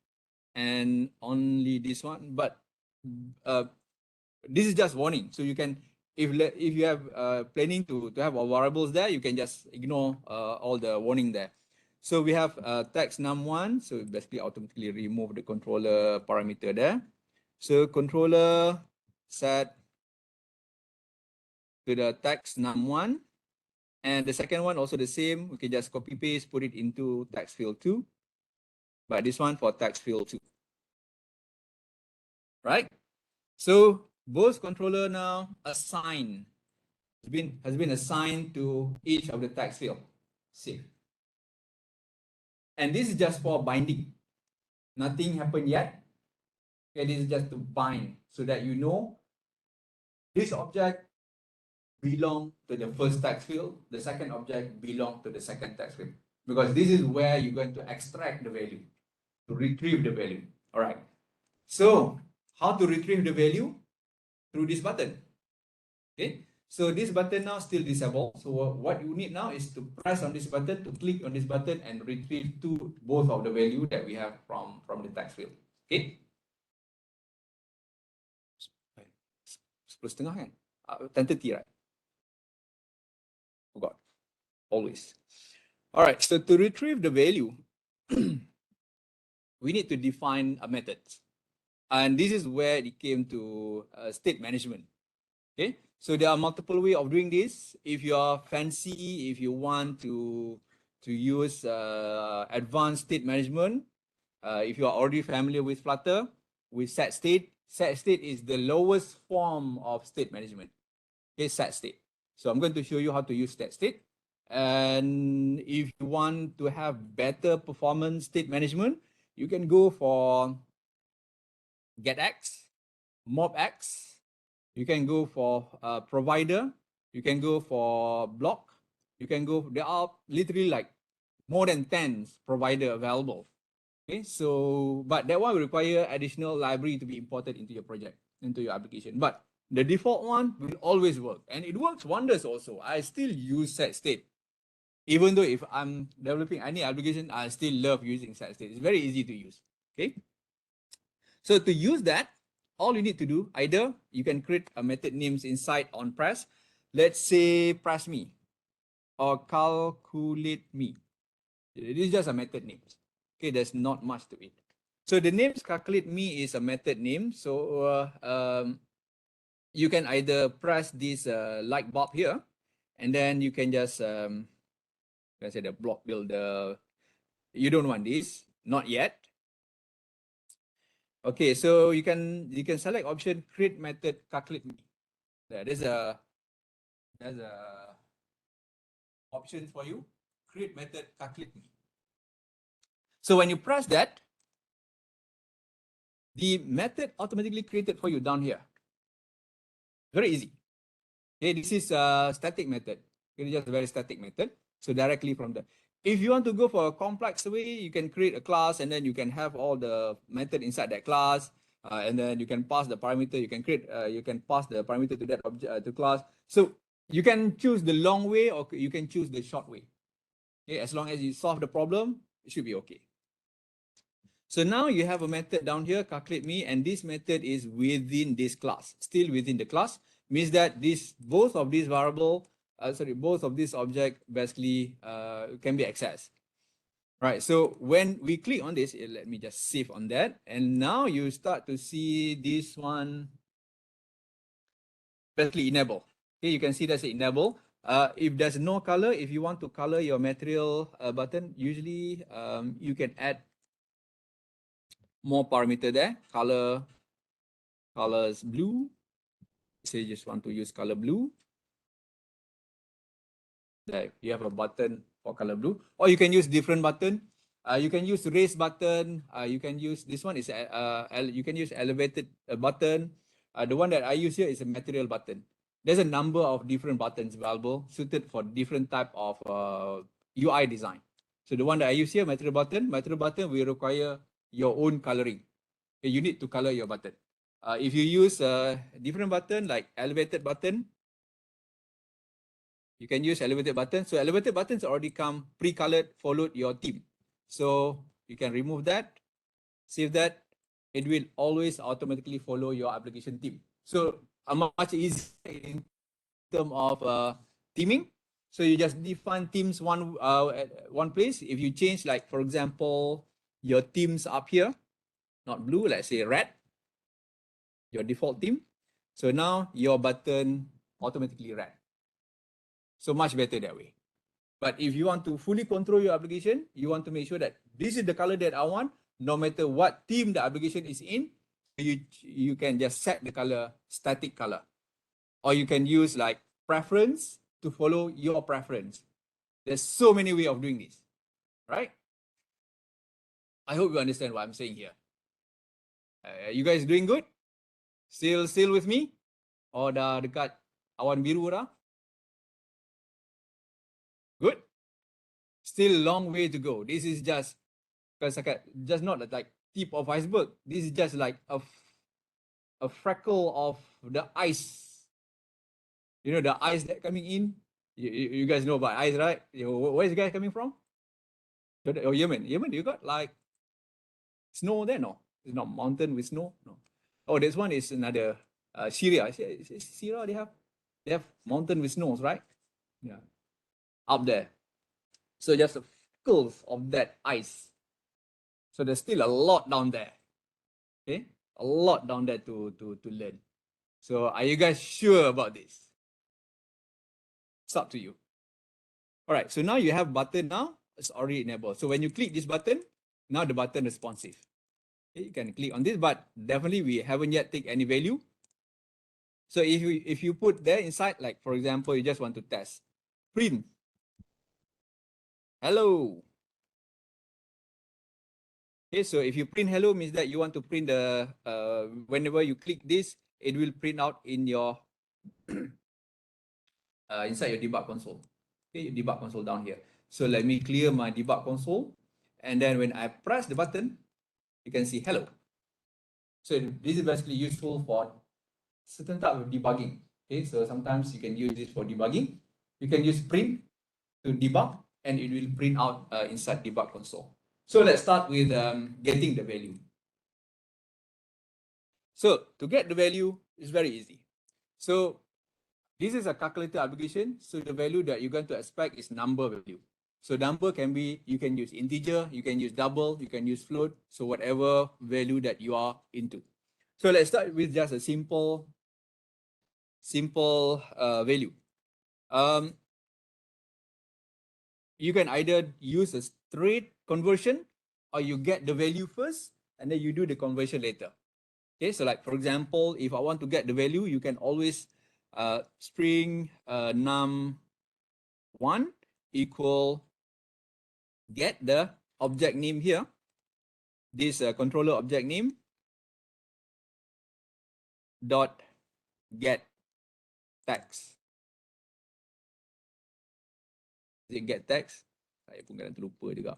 and only this one, but this is just warning. So you can, if you have planning to have variables there, you can just ignore all the warning there. So we have text num1, so basically automatically remove the controller parameter there. So controller set to the text num1, and the second one also the same. We can just copy paste, put it into text field 2, but this one for text field 2, right? So both controller now assigned has been assigned to each of the text field. Save. And this is just for binding. Nothing happened yet. Okay, this is just to bind so that you know this object belong to the first text field, the second object belong to the second text field. Because this is where you're going to extract the value, to retrieve the value. All right. So how to retrieve the value? Through this button. Okay. So this button now still disabled. So what you need now is to press on this button, to click on this button and retrieve both of the value that we have from the text field. Okay. 10:30 kan? 10:30, right? Forgot. Always. All right. So to retrieve the value, we need to define a method. And this is where it came to state management. Okay. So there are multiple ways of doing this. If you are fancy, if you want to use advanced state management, if you are already familiar with Flutter, with set state is the lowest form of state management. Okay, set state. So I'm going to show you how to use set state. And if you want to have better performance state management, you can go for getX, mobX. You can go for provider. You can go for block. You can go, there are literally like more than 10 provider available. Okay, so, but that one will require additional library to be imported into your project, into your application. But the default one will always work, and it works wonders also. I still use set state. Even though if I'm developing any application, I still love using set state. It's very easy to use. Okay. So to use that, all you need to do, either you can create a method names inside on press. Let's say press me or calculate me. This is just a method name. Okay, there's not much to it. So the names calculate me is a method name. So you can either press this light bulb here, and then you can just let's say the block builder. You don't want this, not yet. Okay, so you can select option create method calculate me. There's a option for you, create method calculate me. So when you press that, the method automatically created for you down here. Very easy. Okay, this is a static method. It is just a very static method. So directly from the, if you want to go for a complex way, you can create a class and then you can have all the method inside that class. And then you can pass the parameter. You can create. You can pass the parameter to that object to class. So You can choose the long way or you can choose the short way. Okay, as long as you solve the problem, it should be okay. So now you have a method down here, calculate me, and this method is within this class, still within the class, means that both of these both of these object basically can be accessed. Right, so when we click on this, let me just save on that, and now you start to see this one basically enable. Okay, you can see that's enable. If there's no color, if you want to color your material button, usually you can add more parameter there. Colors blue. Say you just want to use color blue. There, you have a button for color blue, or you can use different button. You can use raise button. You can use this one is you can use elevated button. The one that I use here is a material button. There's a number of different buttons available suited for different type of UI design. So the one that I use here, material button will require your own coloring. You need to color your button. If you use a different button like elevated button, you can use elevated button. So elevated buttons already come pre-colored, followed your theme. So you can remove that, save that. It will always automatically follow your application theme. So much easier in terms of theming. So you just define themes at one place. If you change, like for example, your themes up here, not blue, let's say red, your default theme. So now your button automatically red. So much better that way. But if you want to fully control your application, you want to make sure that this is the color that I want, no matter what theme the application is in, you can just set the color, static color. Or you can use like preference to follow your preference. There's so many ways of doing this, right? I hope you understand what I'm saying here. You guys doing good? Still with me? Or dah dekat awan biru dah? Good? Still a long way to go. This is just not like tip of iceberg. This is just like a freckle of the ice. You know the ice that coming in. You guys know about ice, right? Where is the guy coming from? Oh, Yemen. Yemen, you got like snow there? No, it's not mountain with snow. No. Oh, this one is another Syria. Syria, they have mountain with snows, right? Yeah, up there. So just a freckles of that ice. So there's still a lot down there. Okay, a lot down there to learn. So are you guys sure about this? It's up to you. All right, so now you have button now, it's already enabled. So when you click this button, now the button is responsive. Okay, you can click on this, but definitely we haven't yet take any value. So if you put there inside, like for example, you just want to test, print, hello. Okay, so if you print hello means that you want to print the, whenever you click this, it will print out in your, inside your debug console. Okay, debug console down here. So let me clear my debug console. And then when I press the button, you can see hello. So this is basically useful for certain type of debugging. Okay, so sometimes you can use this for debugging. You can use print to debug and it will print out inside debug console. So let's start with getting the value. So to get the value is very easy. So this is a calculator application. So the value that you're going to expect is number value. So number can be, you can use integer, you can use double, you can use float. So whatever value that you are into. So let's start with just a simple value. You can either use a straight conversion or you get the value first and then you do the conversion later. Okay, so like for example, if I want to get the value, you can always string num1 equal get the object name here, this controller object name dot get text. Get text. Saya pun kadang terlupa juga.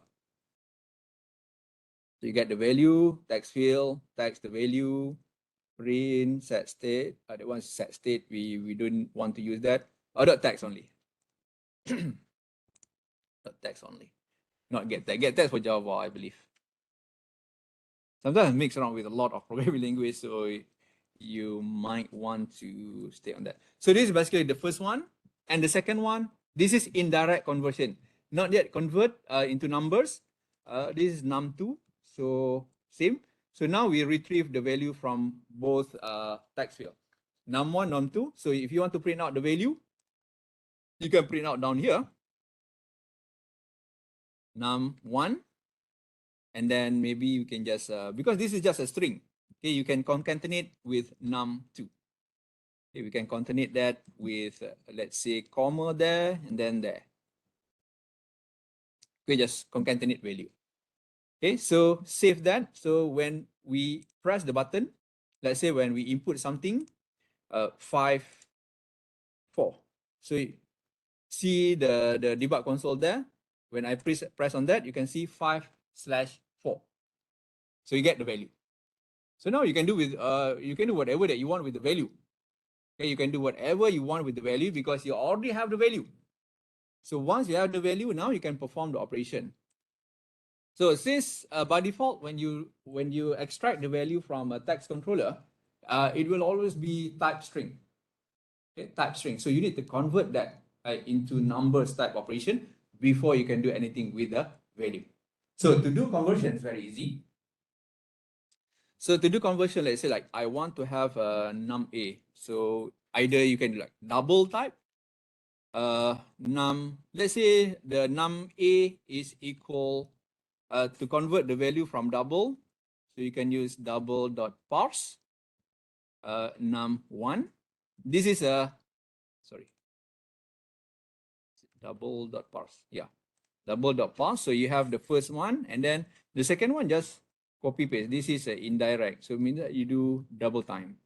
So you get the value, text field, text the value, print, set state. That one's set state. We don't want to use that. or dot text only. Dot text only, not get text. Get text for Java, I believe. Sometimes I mix around with a lot of programming language, so you might want to stay on that. So this is basically the first one. And the second one, this is indirect conversion. Not yet convert into numbers. This is num2, so same. So now we retrieve the value from both text field, num1, num2. So if you want to print out the value, you can print out down here, num1, and then maybe you can just, because this is just a string, okay, you can concatenate with num2. Okay, we can concatenate that with, let's say, comma there, and then there. Okay, just concatenate value. Okay, so save that. So when we press the button, let's say when we input something, 5, 4. So you see the debug console there. When I press on that, you can see 5/4. So you get the value. So now you can do whatever that you want with the value. Okay, you can do whatever you want with the value because you already have the value. So once you have the value, now you can perform the operation. So since by default, when you extract the value from a text controller, it will always be type string. Okay, type string. So you need to convert that into numbers type operation before you can do anything with the value. So to do conversion is very easy. So to do conversion, let's say like I want to have a num a. So either you can do like double type. Let's say the num a is equal to convert the value from double. So you can use double dot parse num1. This is a double dot parse. Yeah, double dot parse. So you have the first one, and then the second one just copy paste. This is indirect, so it means that you do double time.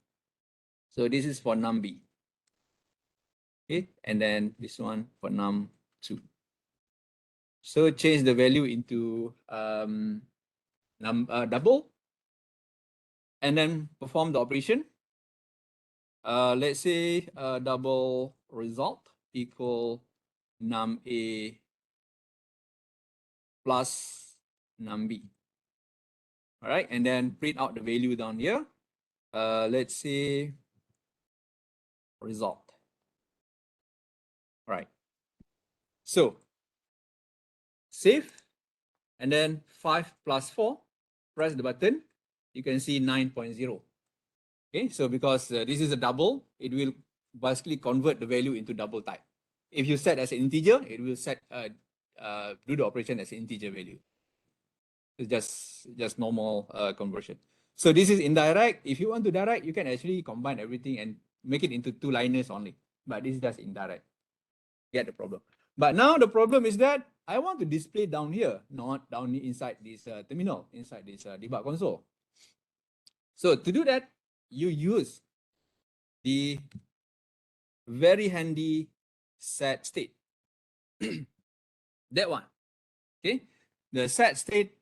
So this is for num_b. Okay, and then this one for num2. So change the value into double, and then perform the operation. Let's say double result equal num_a plus num_b. All right, and then print out the value down here. Let's say result. All right. So save, and then 5 plus 4, press the button. You can see 9.0. Okay, so because this is a double, it will basically convert the value into double type. If you set as an integer, it will do the operation as an integer value. It's just normal conversion. So this is indirect. If you want to direct, you can actually combine everything and make it into 2 liners only. But this is just indirect. Get the problem. But now the problem is that I want to display down here, not down inside this terminal, inside this debug console. So to do that, you use the very handy set state. That one. Okay. The set state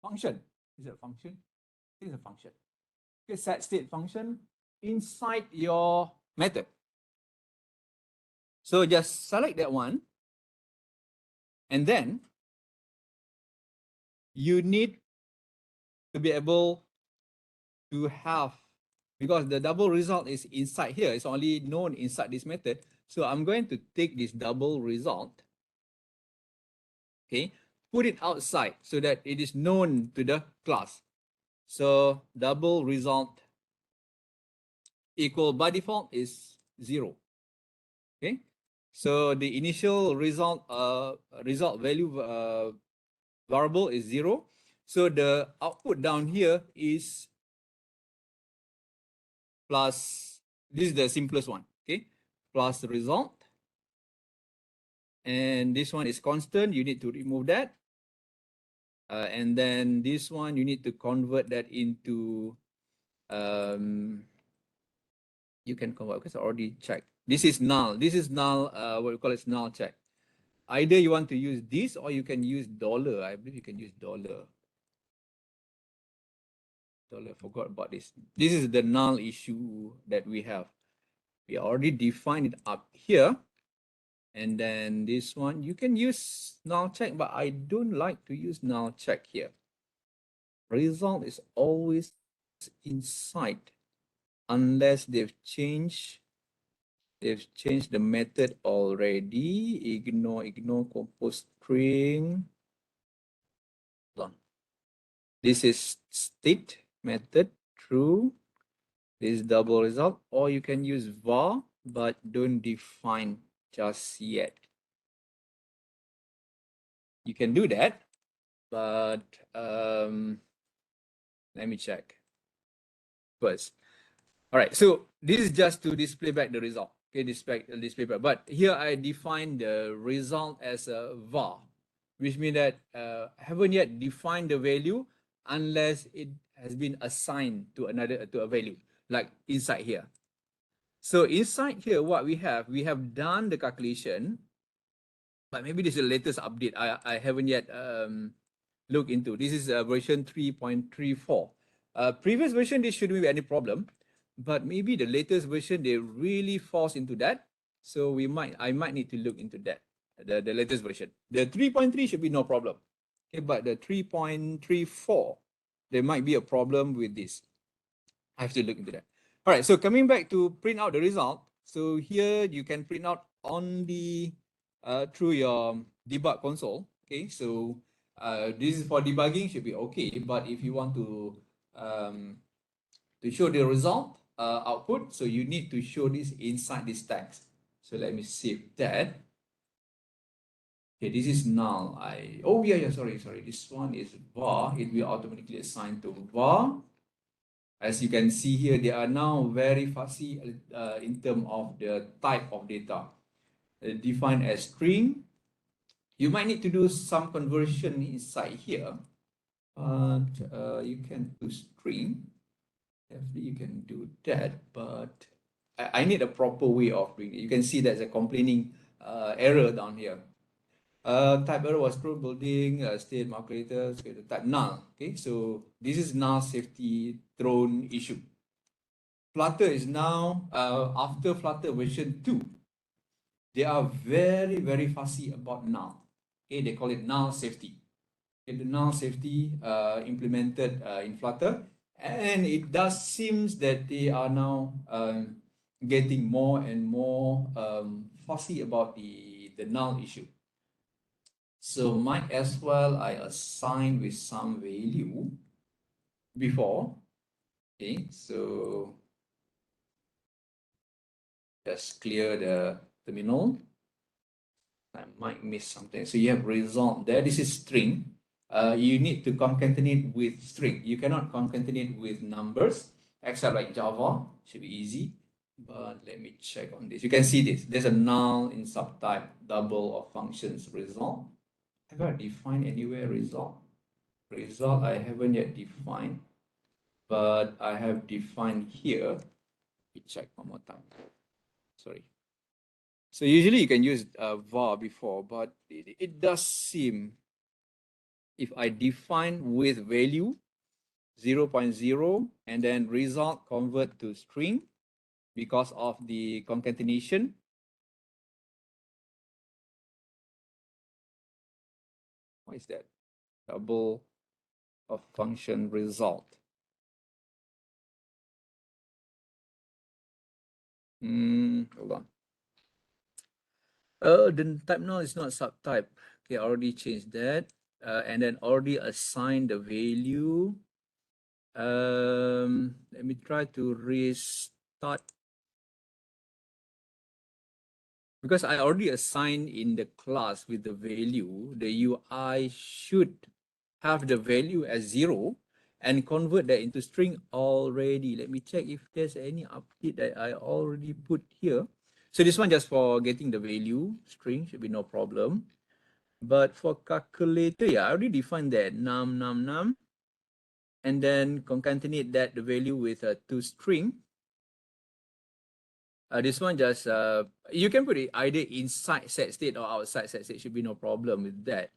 function. Is it a function? It is a function. Okay, set state function inside your method. So just select that one. And then you need to be able to have, because the double result is inside here, it's only known inside this method. So I'm going to take this double result, okay, put it outside so that it is known to the class. So double result equal by default is 0. Okay, so the initial result value variable is 0. So the output down here is plus, this is the simplest one, okay, plus the result. And this one is constant, you need to remove that. And then this one, you need to convert that into, you can convert, because I already checked. This is null. This is null, what we call it, null check. Either you want to use this or you can use dollar. I believe you can use dollar. Dollar, forgot about this. This is the null issue that we have. We already defined it up here. And then this one, you can use null check, but I don't like to use null check here. Result is always inside unless they've changed the method already. Ignore compose string. This is state method true. This is double result, or you can use var, but don't define just yet. You can do that, but let me check first. All right, so this is just to display back the result. Okay, display back. But here I define the result as a var, which means that I haven't yet defined the value unless it has been assigned to a value, like inside here. So inside here, what we have done the calculation, but maybe this is the latest update. I haven't yet looked into. This is version 3.34. Previous version, this shouldn't be any problem, but maybe the latest version, they really force into that. So I might need to look into that, the latest version. The 3.3 should be no problem. Okay, but the 3.34, there might be a problem with this. I have to look into that. All right, so coming back to print out the result. So here you can print out only through your debug console. Okay, so this is for debugging, should be okay. But if you want to show the result output, so you need to show this inside this text. So let me save that. Okay, this is null. Sorry. This one is var. It will automatically assign to var. As you can see here, they are now very fussy in terms of the type of data. Defined as string. You might need to do some conversion inside here, but you can do string. Definitely you can do that, but I need a proper way of doing it. You can see there's a complaining error down here. Type error was true building, state calculator, type null. Okay, so this is null safety thrown issue. Flutter is now, after Flutter version 2, they are very, very fussy about null. Okay, they call it null safety. Okay, the null safety implemented in Flutter, and it does seems that they are now getting more and more fussy about the null issue. So might as well I assign with some value before. Okay, so just clear the terminal. I might miss something. So you have result there. This is string. You need to concatenate with string. You cannot concatenate with numbers, except like Java. Should be easy. But let me check on this. You can see this. There's a null in subtype, double of functions result. Have I defined anywhere result? Result I haven't yet defined, but I have defined here. Let me check one more time. Sorry. So usually you can use var before, but it does seem if I define with value 0.0 and then result convert to string because of the concatenation. What is that? Double of function result. Hold on. The type now is not subtype. Okay, I already changed that. And then already assigned the value. Let me try to restart. Because I already assigned in the class with the value, the UI should have the value as 0 and convert that into string already. Let me check if there's any update that I already put here. So this one just for getting the value string should be no problem. But for calculator, yeah, I already defined that num, and then concatenate that the value with a toString. This one just, you can put it either inside set state or outside set state, should be no problem with that.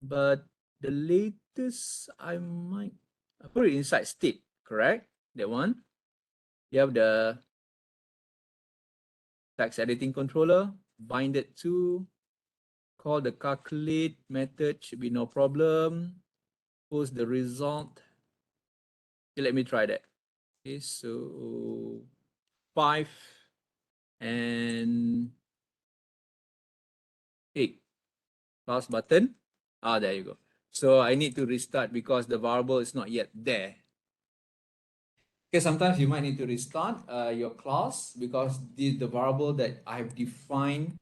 But the latest, I might put it inside state, correct? That one. You have the text editing controller, bind it to, call the calculate method, should be no problem. Post the result. Okay, let me try that. Okay, so 5 and 8. Plus button. Ah, there you go. So I need to restart because the variable is not yet there. Okay, sometimes you might need to restart your class because the variable that I've defined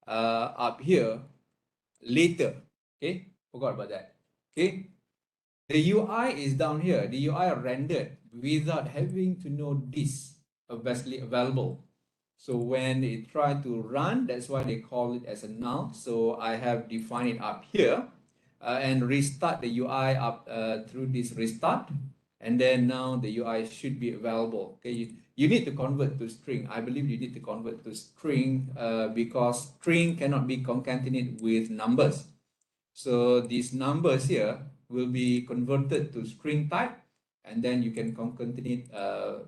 up here later. Okay, forgot about that. Okay, the UI is down here. The UI rendered without having to know this basically available. So when it try to run, that's why they call it as a null. So I have defined it up here and restart the UI up through this restart. And then now the UI should be available. Okay, you need to convert to string. I believe you need to convert to string because string cannot be concatenated with numbers. So these numbers here will be converted to string type, and then you can concatenate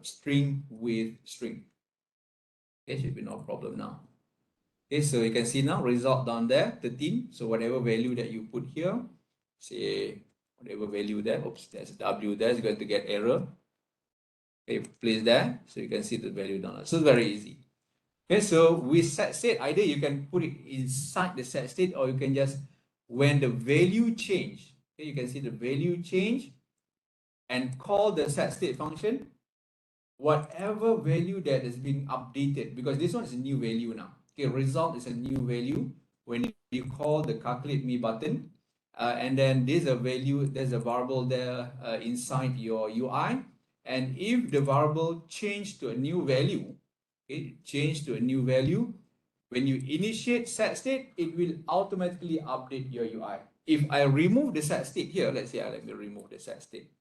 string with string. Okay, should be no problem now. Okay, so you can see now result down there, 13. So whatever value that you put here, say whatever value there, oops, there's a W there, is going to get error. Okay, place there, so you can see the value down there. So it's very easy. Okay, so with set state, either you can put it inside the set state, or you can just, when the value change, okay, you can see the value change and call the set state function, whatever value that is being updated, because this one is a new value now. Okay, result is a new value when you call the calculate me button, and then there's a value, there's a variable there inside your UI, and if the variable change to a new value, it change to a new value, when you initiate set state, it will automatically update your UI. If I remove the set state here, let's say let me remove the set state.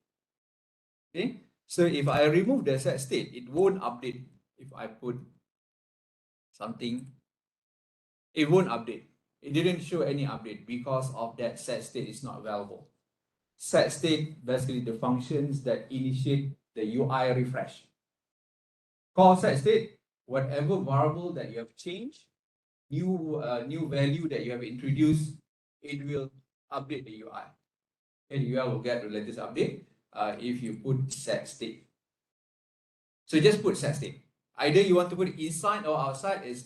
Okay, so if I remove the set state, it won't update. If I put something, it won't update. It didn't show any update because of that set state is not available. Set state, basically the functions that initiate the UI refresh. Call set state, whatever variable that you have changed, new value that you have introduced, it will update the UI. And the UI will get the latest update if you put set state. So just put set state. Either you want to put it inside or outside, it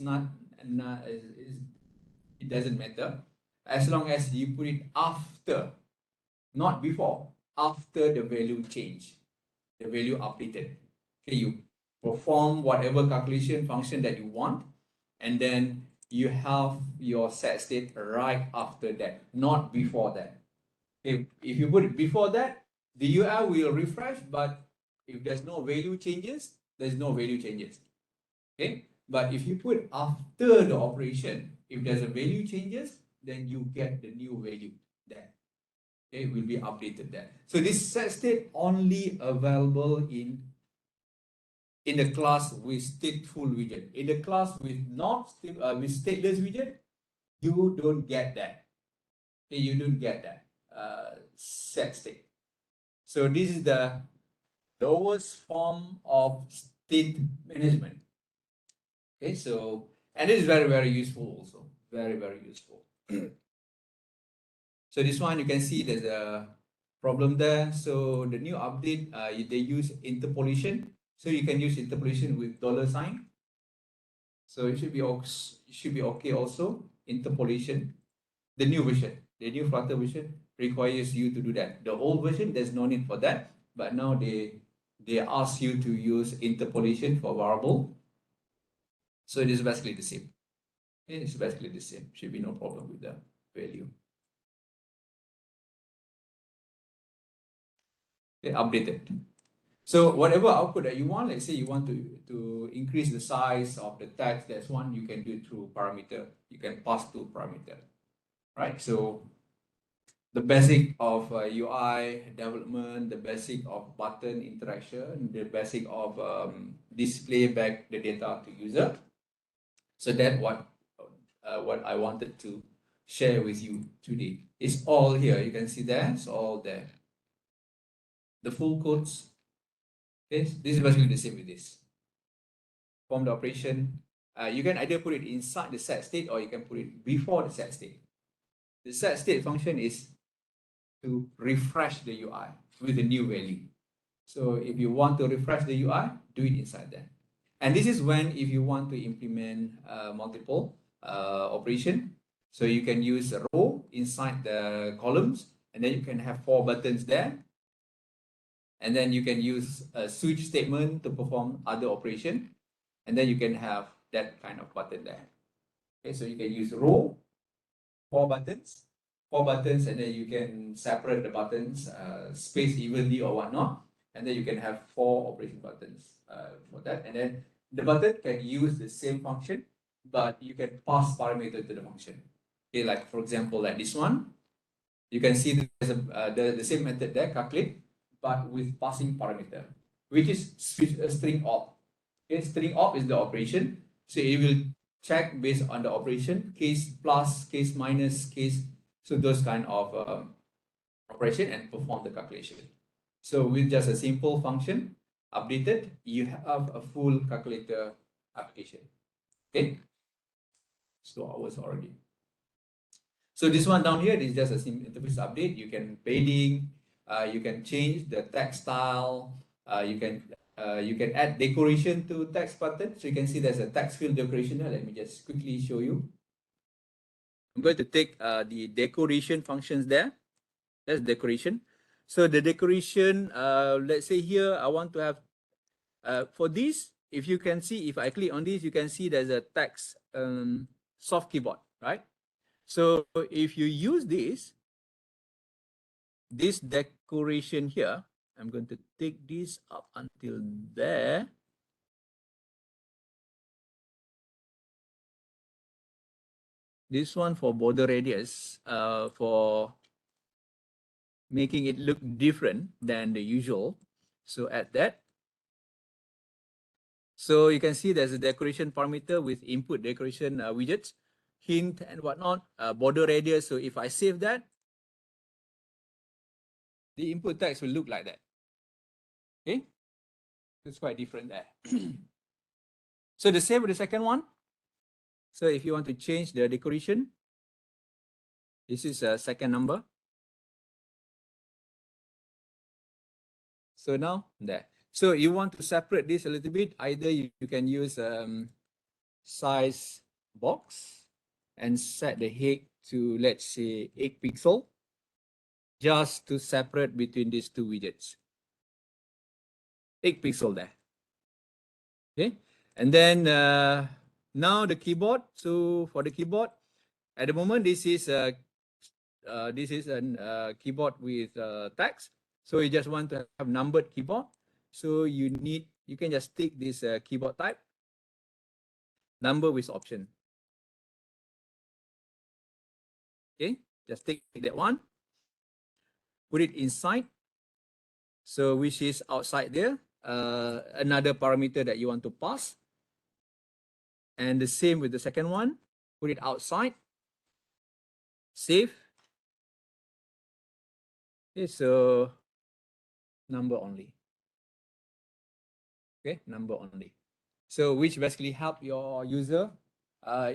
doesn't matter. As long as you put it after, not before, after the value change, the value updated. Okay, you perform whatever calculation function that you want, and then you have your set state right after that, not before that. If you put it before that, the UI will refresh, but if there's no value changes, there's no value changes. Okay, but if you put after the operation, if there's a value changes, then you get the new value there. Okay, it will be updated there. So this set state only available in the class with stateful widget. In the class with with stateless widget, you don't get that. Okay, you don't get that set state. So this is the lowest form of state management. Okay, so, and it is very, very useful also. Very, very useful. So this one, you can see there's a problem there. So the new update, they use interpolation. So you can use interpolation with $sign. So it should be okay also. Interpolation. The new version, the new Flutter version requires you to do that. The old version, there's no need for that. But now they ask you to use interpolation for variable. So it is basically the same. It's basically the same. Should be no problem with the value. Okay, updated. So whatever output that you want, let's say you want to increase the size of the text, that's one you can do through parameter. You can pass to parameter, right? So the basic of UI development, the basic of button interaction, the basic of display back the data to user. So that's what I wanted to share with you today. It's all here. You can see there. It's all there. The full codes. Okay, this is basically the same with this. Perform the operation, you can either put it inside the set state or you can put it before the set state. The set state function is to refresh the UI with a new value. So if you want to refresh the UI, do it inside there. And this is when if you want to implement multiple operation, so you can use a row inside the columns, and then you can have 4 buttons there. And then you can use a switch statement to perform other operation. And then you can have that kind of button there. Okay, so you can use row, 4 buttons, and then you can separate the buttons, space evenly or whatnot. And then you can have 4 operation buttons for that. And then the button can use the same function, but you can pass parameter to the function. Okay, like for example, like this one, you can see there's the same method there, calculate, but with passing parameter, which is string op. Okay, string op is the operation. So it will check based on the operation, case plus, case minus, case, so those kind of operation and perform the calculation. So with just a simple function updated, you have a full calculator application. Okay, so hours already. So this one down here is just a simple interface update. You can padding, you can change the text style, you can add decoration to text button. So you can see there's a text field decoration here. Let me just quickly show you. I'm going to take the decoration functions there. That's decoration. So the decoration, let's say here, I want to have, for this, if you can see, if I click on this, you can see there's a text soft keyboard, right? So if you use this decoration here, I'm going to take this up until there. This one for border radius, for making it look different than the usual. So add that. So you can see there's a decoration parameter with input decoration widgets, hint and whatnot, border radius. So if I save that, the input text will look like that. Okay, it's quite different there. So the same with the second one. So if you want to change the decoration, this is a second number. So now there. So you want to separate this a little bit. Either you can use size box and set the height to, let's say, 8 pixel, just to separate between these two widgets. 8 pixel there. Okay, and then now the keyboard. So for the keyboard, at the moment this is a keyboard with text. So you just want to have numbered keyboard. So you can just take this keyboard type, number with option. Okay, just take that one, put it inside. So which is outside there, another parameter that you want to pass. And the same with the second one, put it outside, save. Okay, so number only. Okay, number only. So which basically help your user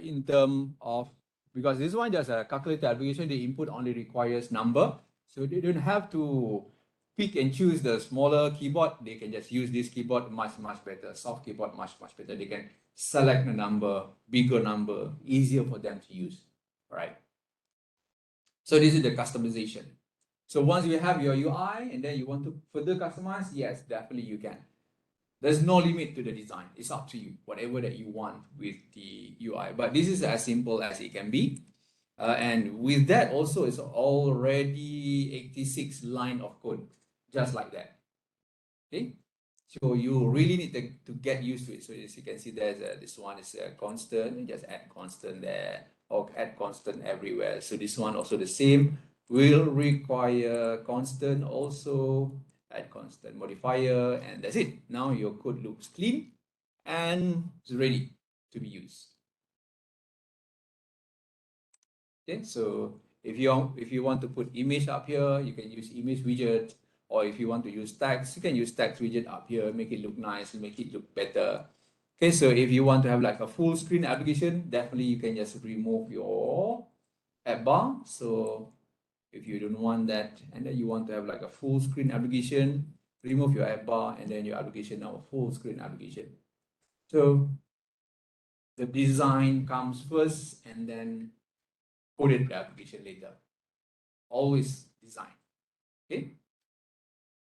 in terms of, because this one just a calculator application, the input only requires number. So they don't have to pick and choose the smaller keyboard. They can just use this keyboard much better, soft keyboard much better. They can select the number, bigger number, easier for them to use, right? So this is the customization. So once you have your UI and then you want to further customize, yes, definitely you can. There's no limit to the design. It's up to you, whatever that you want with the UI. But this is as simple as it can be. And with that also, it's already 86 line of code, just like that. Okay, so you really need to get used to it. So as you can see, there's this one is a constant. You just add constant there, or add constant everywhere. So this one also the same, will require constant also. Add constant modifier, and that's it. Now your code looks clean and it's ready to be used. Okay, so if you want to put image up here, you can use image widget, or if you want to use text, you can use text widget up here, make it look nice, make it look better. Okay, so if you want to have like a full screen application, definitely you can just remove your app bar. So if you don't want that, and then you want to have like a full screen application, remove your app bar, and then your application now a full screen application. So the design comes first, and then coded the application later. Always design. Okay.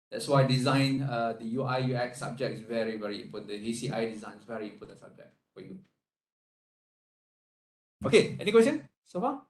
That's why design, the UI UX subject is very, very important. The ACI design is very important subject for you. Okay, any question so far?